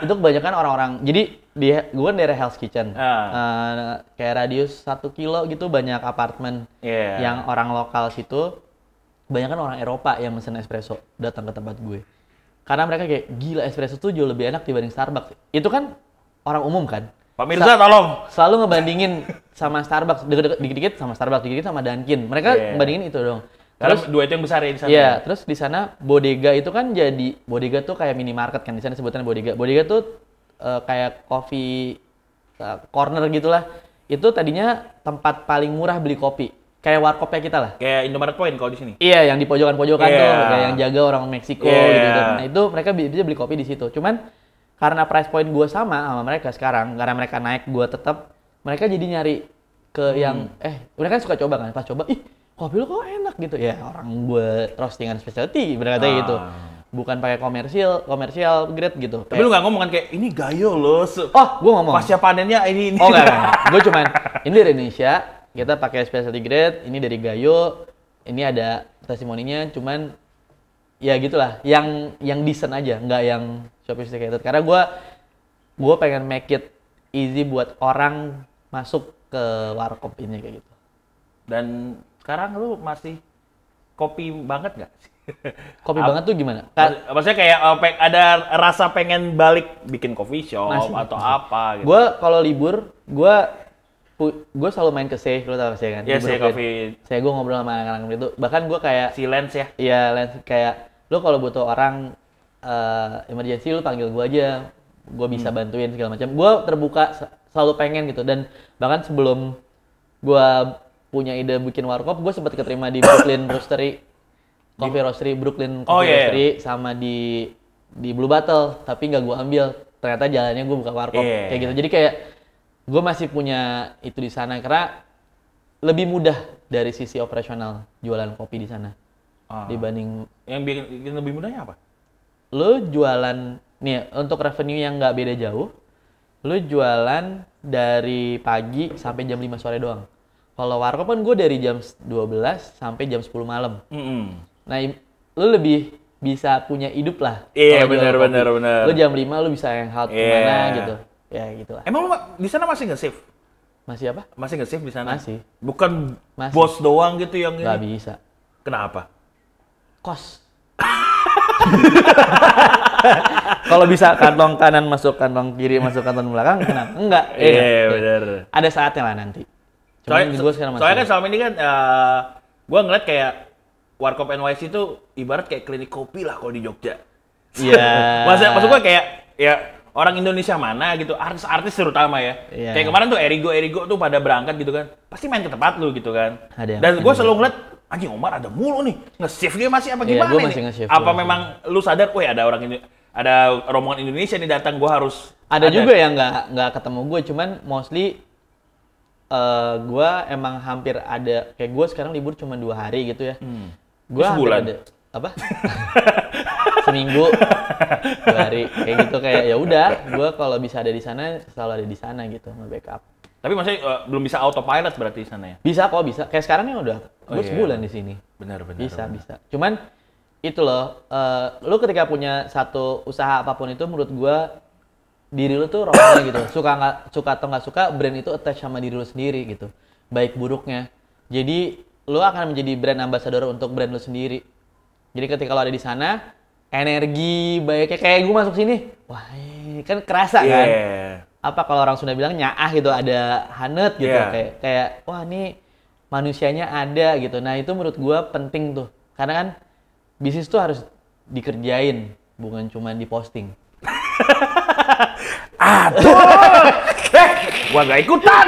[SPEAKER 2] Itu kebanyakan orang-orang. Jadi gue kan daerah Hell's Kitchen. Kayak radius 1 kilo gitu banyak apartemen yang orang lokal situ. Kebanyakan orang Eropa yang mesen espresso datang ke tempat gue. Karena mereka kayak gila espresso tuh jauh lebih enak dibanding Starbucks. Itu kan orang umum kan.
[SPEAKER 1] Pak Mirza tolong.
[SPEAKER 2] Selalu ngebandingin sama Starbucks, dikit-dikit sama Starbucks, dikit-dikit sama Dunkin. Mereka ngebandingin itu dong.
[SPEAKER 1] Terus dua itu yang besar ya di sana.
[SPEAKER 2] Iya, terus di sana bodega itu kan jadi bodega tuh kayak minimarket kan di sana sebutannya bodega. Bodega tuh kayak coffee corner gitulah. Itu tadinya tempat paling murah beli kopi. Kayak warkopnya kita lah.
[SPEAKER 1] Kayak Indomaret Point kalau di sini.
[SPEAKER 2] Iya, yang di pojokan-pojokan tuh, kayak yang jaga orang Meksiko gitu. Nah, itu mereka bisa beli kopi di situ. Cuman karena price point gue sama mereka sekarang, karena mereka naik gue tetap, mereka jadi nyari ke yang mereka suka coba kan. Pas coba, ih, kopi lu kok enak gitu. Ya, orang gue roastingan specialty, berkata gitu. Bukan pakai komersial grade gitu.
[SPEAKER 1] Tapi lu nggak ngomong kan kayak ini Gayo loh.
[SPEAKER 2] Oh, gue ngomong.
[SPEAKER 1] Pasca panennya ini.
[SPEAKER 2] Oh, enggak. Gue cuman ini dari Indonesia, kita pakai specialty grade, ini dari Gayo, ini ada testimoninya, cuman ya gitulah, yang decent aja, nggak yang sophisticated. Karena gue pengen make it easy buat orang masuk ke warkop ini kayak gitu.
[SPEAKER 1] Dan sekarang lu masih kopi banget nggak?
[SPEAKER 2] Kopi banget tuh gimana?
[SPEAKER 1] Maksudnya kayak ada rasa pengen balik bikin coffee shop masih, atau apa gitu?
[SPEAKER 2] Gue kalau libur, gue selalu main ke Say, lo tau Say kan?
[SPEAKER 1] Iya, Say Coffee.
[SPEAKER 2] Saya gue ngobrol sama anak-anak itu. Bahkan gue kayak
[SPEAKER 1] si Lens ya?
[SPEAKER 2] Iya, Lens kayak lo kalau butuh orang emergency lo panggil gue aja, gue bisa bantuin segala macam. Gue terbuka, selalu pengen gitu. Dan bahkan sebelum gue punya ide bikin warkop, gue sempat keterima di Brooklyn Roastery, Coffee Roastery, Brooklyn Coffee Roastery, sama di Blue Bottle, tapi nggak gue ambil. Ternyata jalannya gue buka warkop kayak gitu. Jadi kayak gue masih punya itu di sana karena lebih mudah dari sisi operasional jualan kopi di sana dibanding
[SPEAKER 1] yang bikin lebih mudahnya apa?
[SPEAKER 2] Lo jualan nih untuk revenue yang nggak beda jauh, lo jualan dari pagi sampai jam 5 sore doang. Kalau warkop kan gue dari jam 12 sampai jam 10 malam. Nah, lu lebih bisa punya hidup lah.
[SPEAKER 1] Iya,
[SPEAKER 2] kalau jual
[SPEAKER 1] benar.
[SPEAKER 2] kopi. Lu jam 5 lu bisa hangout kemana gitu. Ya gitu lah.
[SPEAKER 1] Emang lu di sana masih nge-save?
[SPEAKER 2] Masih apa?
[SPEAKER 1] Masih nge-save di sana?
[SPEAKER 2] Masih.
[SPEAKER 1] Bukan
[SPEAKER 2] Masih.
[SPEAKER 1] bos doang gitu yang
[SPEAKER 2] Nggak
[SPEAKER 1] ini?
[SPEAKER 2] bisa.
[SPEAKER 1] Kenapa?
[SPEAKER 2] Kos. Kalau bisa kantong kanan masuk kantong kiri masuk kantong belakang, kenapa? Enggak.
[SPEAKER 1] Iya, benar.
[SPEAKER 2] Ada saatnya lah nanti. Cuman gue sekarang masih.
[SPEAKER 1] Soalnya kan selama ini kan gue ngeliat kayak Warkop NYC itu ibarat kayak klinik kopi lah kalau di Jogja.
[SPEAKER 2] Iya.
[SPEAKER 1] Maksud gue kayak ya orang Indonesia mana gitu, artis-artis terutama ya.
[SPEAKER 2] Iya.
[SPEAKER 1] Kayak kemarin tuh Erigo tuh pada berangkat gitu kan. Pasti main ke tempat lu gitu kan.
[SPEAKER 2] Ada yang-
[SPEAKER 1] Dan gue selalu ngeliat, anjing Omar ada mulu nih. Nge-shift dia masih apa
[SPEAKER 2] Iya,
[SPEAKER 1] gimana
[SPEAKER 2] gua
[SPEAKER 1] nih?
[SPEAKER 2] masih nge-shift,
[SPEAKER 1] Apa
[SPEAKER 2] gua
[SPEAKER 1] memang lu sadar, weh ada ada rombongan Indonesia nih datang, gue harus
[SPEAKER 2] Ada juga yang nggak ketemu gue, cuman mostly gue emang hampir ada kayak gue sekarang libur cuma 2 hari gitu ya. Gue hampir
[SPEAKER 1] Sebulan?
[SPEAKER 2] ada apa? Seminggu 2 hari kayak gitu kayak ya udah gue kalau bisa ada di sana selalu ada di sana gitu nge-backup.
[SPEAKER 1] Tapi maksudnya belum bisa autopilot berarti di sana ya?
[SPEAKER 2] Bisa kok bisa kayak sekarang ya udah
[SPEAKER 1] Oh,
[SPEAKER 2] gue
[SPEAKER 1] iya.
[SPEAKER 2] sebulan di sini.
[SPEAKER 1] Benar.
[SPEAKER 2] Bisa. Cuman itu loh, lu ketika punya satu usaha apapun itu menurut gua diri lu tuh rohnya gitu. Suka atau nggak suka, brand itu attach sama diri lu sendiri gitu. Baik buruknya. Jadi lu akan menjadi brand ambassador untuk brand lu sendiri. Jadi ketika lu ada di sana, energi baiknya kayak gua masuk sini, wah kan kerasa kan. Apa kalau orang Sunda bilang nyaah gitu, ada hanet gitu,
[SPEAKER 1] Yeah.
[SPEAKER 2] kayak wah ini manusianya ada gitu. Nah itu menurut gua penting tuh, karena kan bisnis tuh harus dikerjain, bukan cuma diposting.
[SPEAKER 1] Aduh, gua gak ikutan.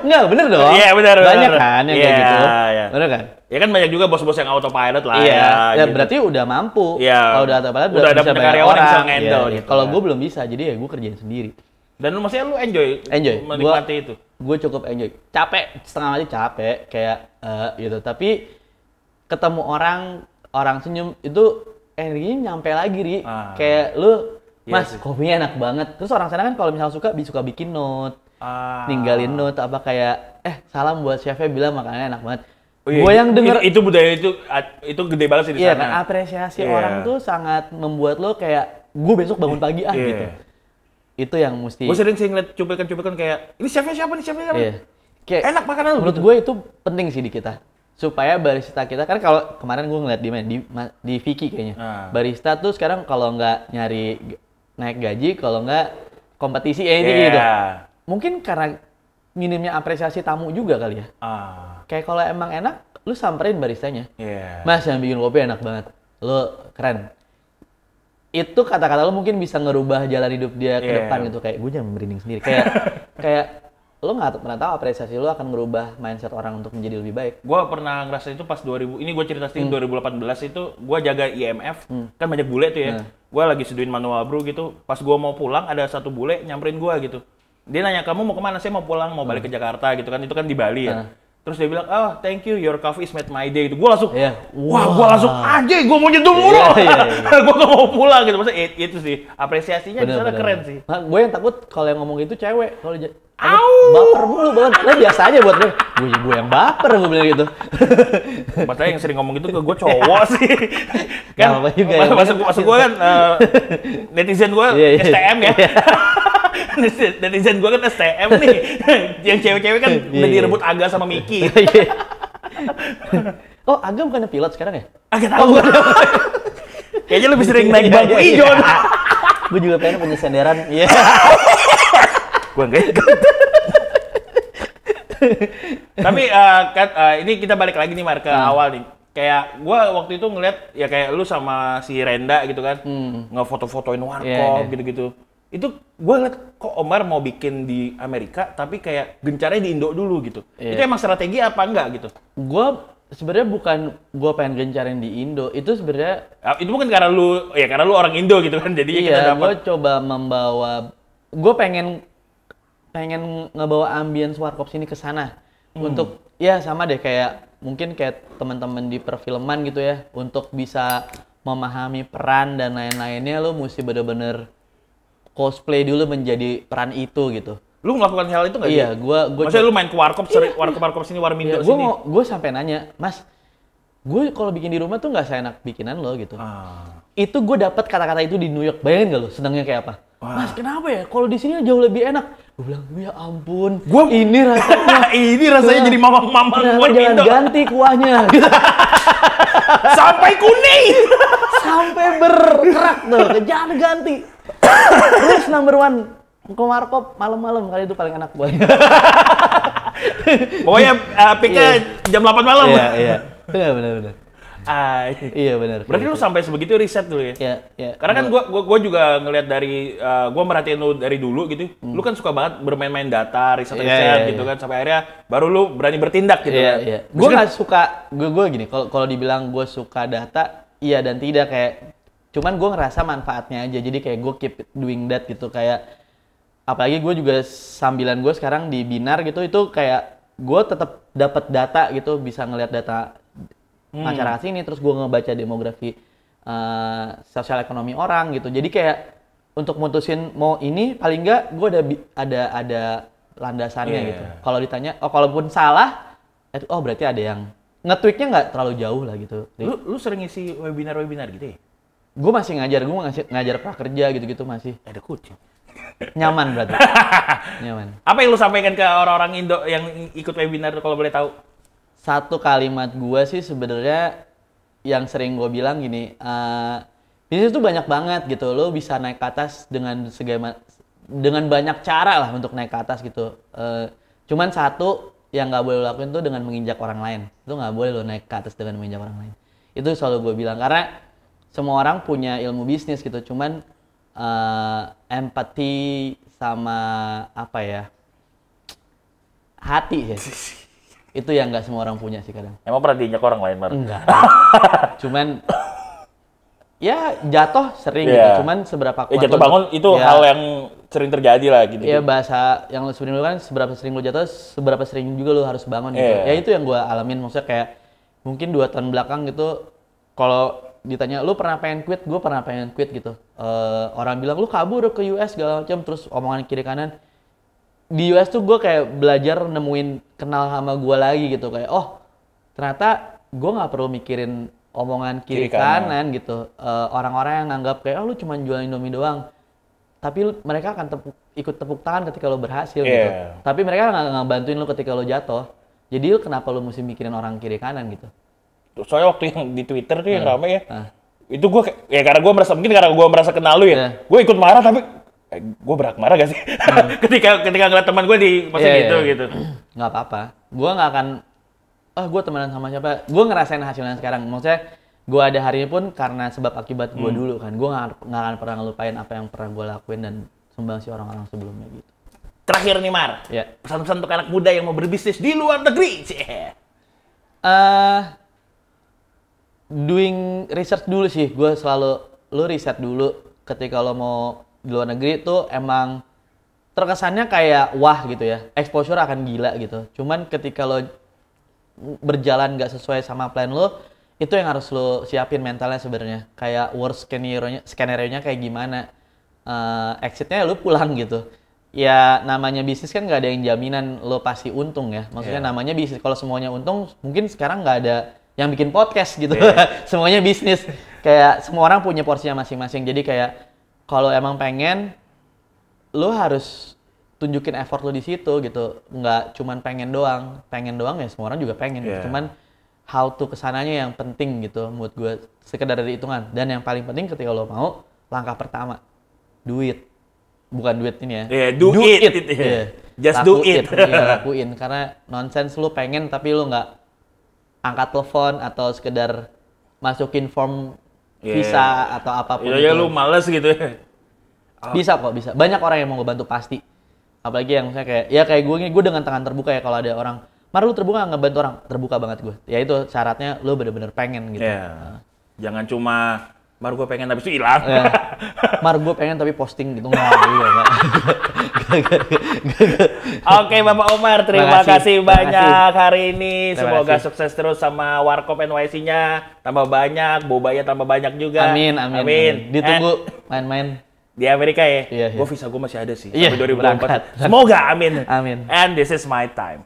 [SPEAKER 2] Enggak, bener dong.
[SPEAKER 1] Iya, bener.
[SPEAKER 2] Banyak kan yang kayak gitu.
[SPEAKER 1] Iya.
[SPEAKER 2] Bener kan?
[SPEAKER 1] Ya kan banyak juga bos-bos yang autopilot lah
[SPEAKER 2] Iya, ya,
[SPEAKER 1] gitu.
[SPEAKER 2] berarti udah mampu.
[SPEAKER 1] Iya.
[SPEAKER 2] Kalau udah autopilot
[SPEAKER 1] Udah ada
[SPEAKER 2] bisa
[SPEAKER 1] punya
[SPEAKER 2] bayar
[SPEAKER 1] karyawan yang bisa
[SPEAKER 2] orang.
[SPEAKER 1] nge-handle
[SPEAKER 2] Iya,
[SPEAKER 1] gitu
[SPEAKER 2] kalau
[SPEAKER 1] kan.
[SPEAKER 2] gue belum bisa, jadi ya gue kerjain sendiri.
[SPEAKER 1] Dan lu maksudnya lu enjoy
[SPEAKER 2] Enjoy.
[SPEAKER 1] menikmati itu.
[SPEAKER 2] Gue cukup enjoy. Capek, setengah mati capek, kayak gitu. Tapi ketemu orang senyum itu energinya nyampe lagi, Ri. Kayak lu,
[SPEAKER 1] Iya
[SPEAKER 2] Mas,
[SPEAKER 1] sih.
[SPEAKER 2] kopinya enak banget. Terus orang sana kan kalau misalnya suka bikin note, ninggalin note apa kayak, salam buat chefnya bilang makanannya enak banget.
[SPEAKER 1] Oh, iya,
[SPEAKER 2] Gue yang denger,
[SPEAKER 1] itu budaya itu gede banget sih di
[SPEAKER 2] iya
[SPEAKER 1] sana.
[SPEAKER 2] kan, apresiasi
[SPEAKER 1] Iya.
[SPEAKER 2] orang tuh sangat membuat lo kayak, gue besok bangun pagi
[SPEAKER 1] Iya.
[SPEAKER 2] gitu. Itu yang mesti.
[SPEAKER 1] Gue sering sih ngeliat cuplikan kayak, ini chefnya siapa nih?
[SPEAKER 2] Iya. Kayak,
[SPEAKER 1] Enak makanan lu.
[SPEAKER 2] menurut gue itu penting sih di kita. Supaya barista kita, kan kalau kemarin gue ngeliat di Vicky kayaknya. Barista tuh sekarang kalau nggak nyari naik gaji, kalau nggak kompetisi gitu. Mungkin karena minimnya apresiasi tamu juga kali ya. Kayak kalau emang enak, lu samperin baristanya. Mas, yang bikin kopi enak banget. Lu keren. Itu kata-kata lu mungkin bisa ngerubah jalan hidup dia ke depan gitu. Kayak gue jangan merinding sendiri. Kayak lu nggak pernah tahu apresiasi lu akan merubah mindset orang untuk menjadi lebih baik.
[SPEAKER 1] Gue pernah ngerasa itu pas 2000, ini gue cerita sedikit 2018 itu gue jaga IMF, kan banyak bule tuh ya. Gue lagi seduin manual brew gitu, pas gue mau pulang ada satu bule nyamperin gue gitu. Dia nanya, kamu mau kemana? Saya mau pulang, mau balik ke Jakarta gitu kan, itu kan di Bali ya. Terus dia bilang, oh thank you, your coffee is made my day gitu. Gue langsung, wah gue langsung anjing, gue mau nyeduh mulu. Gue gak mau pulang gitu, maksudnya itu sih, apresiasinya di sana keren sih.
[SPEAKER 2] Nah, gue yang takut kalau yang ngomong itu cewek, kalau baper mulu banget. Nah, biasa aja buat gue yang baper gue bilang gitu.
[SPEAKER 1] Padahal yang sering ngomong itu ke gue cowok sih. Kan
[SPEAKER 2] apa juga ya.
[SPEAKER 1] masuk gue kan netizen gue STM ya. Netizen gue kan STM nih. Yang cewek-cewek kan udah direbut Aga sama Miki.
[SPEAKER 2] Oh, Aga bukannya pilot sekarang ya?
[SPEAKER 1] Agak tahu. Kayaknya lebih sering naik bangku hijau.
[SPEAKER 2] Gue juga pengen punya senderan. Iya.
[SPEAKER 1] Gue enggak ikut. Tapi ini kita balik lagi nih Mar ke awal nih. Kayak gue waktu itu ngeliat ya kayak lu sama si Renda gitu kan, ngefoto-fotoin warkop gitu-gitu. Itu gue ngeliat kok Omar mau bikin di Amerika tapi kayak gencarnya di Indo dulu gitu. Itu emang strategi apa enggak gitu?
[SPEAKER 2] Gue sebenarnya bukan gue pengen gencarin di Indo, itu sebenarnya
[SPEAKER 1] itu bukan karena lu orang Indo gitu kan, jadi kita dapat.
[SPEAKER 2] Gue coba membawa, gue pengen ngebawa ambience warkop sini ke sana untuk ya sama deh kayak mungkin kayak teman-teman di perfilman gitu ya, untuk bisa memahami peran dan lain-lainnya lo mesti bener-bener cosplay dulu menjadi peran itu gitu.
[SPEAKER 1] Lu melakukan hal itu nggak?
[SPEAKER 2] Iya, gua
[SPEAKER 1] maksudnya lu main ke warkop, warkop sini, warmindo
[SPEAKER 2] iya,
[SPEAKER 1] sini.
[SPEAKER 2] Gue sampai nanya, Mas, gue kalau bikin di rumah tuh nggak seenak bikinan lo gitu. Itu gue dapat kata-kata itu di New York. Bayangin gak lo senangnya kayak apa? Mas, kenapa ya? Kalau di sini jauh lebih enak. Gue bilang, ya ampun, ini rasanya.
[SPEAKER 1] Ini rasanya jadi mamang-mamang
[SPEAKER 2] jangan ganti kuahnya. Gitu.
[SPEAKER 1] Sampai kuning.
[SPEAKER 2] Sampai berkerak tuh, jangan ganti. Terus number one, ke warkop malam-malam kali itu paling enak buahnya.
[SPEAKER 1] Pokoknya piknya jam 8 malam.
[SPEAKER 2] Iya. Benar. Iya benar.
[SPEAKER 1] Berarti lu sampai sebegitu riset dulu ya?
[SPEAKER 2] Iya.
[SPEAKER 1] Karena kan gua juga ngelihat dari gua merhatiin lu dari dulu gitu. Lu kan suka banget bermain-main data, riset gitu kan sampai akhirnya baru lu berani bertindak gitu kan.
[SPEAKER 2] Iya. Gua nggak suka gua gini, kalau dibilang gua suka data, iya dan tidak kayak cuman gua ngerasa manfaatnya aja. Jadi kayak gua keep doing that gitu kayak apalagi gue juga sambilan gue sekarang di Binar gitu itu kayak gue tetap dapat data gitu bisa ngelihat data masyarakat sini terus gue ngebaca demografi sosial ekonomi orang gitu jadi kayak untuk mutusin mau ini paling enggak gue ada landasannya gitu kalau ditanya kalaupun salah berarti ada yang nge-tweaknya nggak terlalu jauh lah gitu.
[SPEAKER 1] Lu sering ngisi webinar gitu ya?
[SPEAKER 2] Gue masih ngajar prakerja gitu masih.
[SPEAKER 1] Ada kucing.
[SPEAKER 2] Nyaman berarti. Nyaman.
[SPEAKER 1] Apa yang lu sampaikan ke orang-orang Indo yang ikut webinar kalau boleh tahu?
[SPEAKER 2] Satu kalimat gua sih sebenarnya yang sering gua bilang gini, bisnis itu banyak banget gitu. Lo bisa naik ke atas dengan banyak cara lah untuk naik ke atas gitu. Cuman satu yang nggak boleh lo lakuin tuh dengan menginjak orang lain. Lo nggak boleh lo naik ke atas dengan menginjak orang lain. Itu selalu gua bilang karena semua orang punya ilmu bisnis gitu. Cuman empati sama apa ya hati ya itu yang nggak semua orang punya sih kadang.
[SPEAKER 1] Emang pernah diinjak orang lain Mar?
[SPEAKER 2] Enggak. Cuman ya jatuh sering gitu. Cuman seberapa kuat
[SPEAKER 1] jatuh bangun itu hal yang sering terjadi lah gitu.
[SPEAKER 2] Iya bahasa yang lu sebenarnya kan seberapa sering lu jatuh seberapa sering juga lu harus bangun gitu. Ya itu yang gue alamin maksudnya kayak mungkin 2 tahun belakang gitu kalau ditanya lu pernah pengen quit, gue pernah pengen quit gitu. Orang bilang lu kabur ke US segala macam, terus omongan kiri kanan. Di US tuh gue kayak belajar nemuin kenal sama gue lagi gitu kayak ternyata gue nggak perlu mikirin omongan kiri kanan gitu. Orang-orang yang nganggap kayak lu cuma jual Indomie doang, tapi mereka akan ikut tepuk tangan ketika lu berhasil gitu. Tapi mereka nggak bantuin lu ketika lu jatuh. Jadi lu kenapa lu mesti mikirin orang kiri kanan gitu?
[SPEAKER 1] Soalnya waktu yang di Twitter tuh yang rame ya, itu gue karena gue merasa kenal lu ya, gue ikut marah tapi gue berhak marah gak sih? ketika ngeliat teman gue di posisi gitu.
[SPEAKER 2] Nggak apa-apa, gue nggak akan, gue temenan sama siapa, gue ngerasain hasilnya sekarang. Maksudnya gue ada hari ini pun karena sebab akibat gue dulu kan, gue nggak akan pernah ngelupain apa yang pernah gue lakuin dan sumbangsi orang-orang sebelumnya gitu.
[SPEAKER 1] Terakhir nih Mar, pesan-pesan untuk anak muda yang mau berbisnis di luar negeri.
[SPEAKER 2] Doing research dulu sih, gue selalu lu riset dulu ketika lo mau di luar negeri tuh emang terkesannya kayak wah gitu ya, exposure akan gila gitu. Cuman ketika lo berjalan nggak sesuai sama plan lo, itu yang harus lo siapin mentalnya sebenarnya. Kayak worst skenario-nya kayak gimana, exitnya lo pulang gitu. Ya namanya bisnis kan nggak ada yang jaminan lo pasti untung ya. Maksudnya namanya bisnis, kalau semuanya untung mungkin sekarang nggak ada yang bikin podcast gitu. Semuanya bisnis. Kayak semua orang punya porsinya masing-masing. Jadi kayak kalau emang pengen, lo harus tunjukin effort lo di situ gitu. Nggak cuman pengen doang ya semua orang juga pengen. Cuman how to kesananya yang penting gitu menurut gue, sekedar dari hitungan. Dan yang paling penting ketika lo mau, langkah pertama, duit. Bukan duit ini ya.
[SPEAKER 1] Do it. Just do it.
[SPEAKER 2] Lakuin. Karena nonsense lo pengen tapi lo nggak angkat telepon atau sekedar masukin form visa atau apapun itu.
[SPEAKER 1] Ya lu males gitu ya.
[SPEAKER 2] Bisa kok, bisa. Banyak orang yang mau ngebantu pasti. Apalagi yang misalnya kayak gue dengan tangan terbuka ya kalau ada orang, Mar lu terbuka nggak bantu orang? Terbuka banget gue. Ya itu syaratnya lu bener-bener pengen gitu.
[SPEAKER 1] Jangan cuma Mar gue pengen tapi itu hilang.
[SPEAKER 2] Mar gue pengen tapi posting gitu nggak.
[SPEAKER 1] Oke Bapak Omar, terima kasih banyak hari ini. Semoga sukses terus sama Warkop NYC-nya. Tambah banyak, bobanya tambah banyak juga.
[SPEAKER 2] Amin. Ditunggu main-main.
[SPEAKER 1] di Amerika ya.
[SPEAKER 2] Iya, iya.
[SPEAKER 1] Gue visa gue masih ada sih
[SPEAKER 2] Iya,
[SPEAKER 1] sampai 2024.
[SPEAKER 2] berangkat.
[SPEAKER 1] Semoga, amin.
[SPEAKER 2] Amin.
[SPEAKER 1] And this is my time.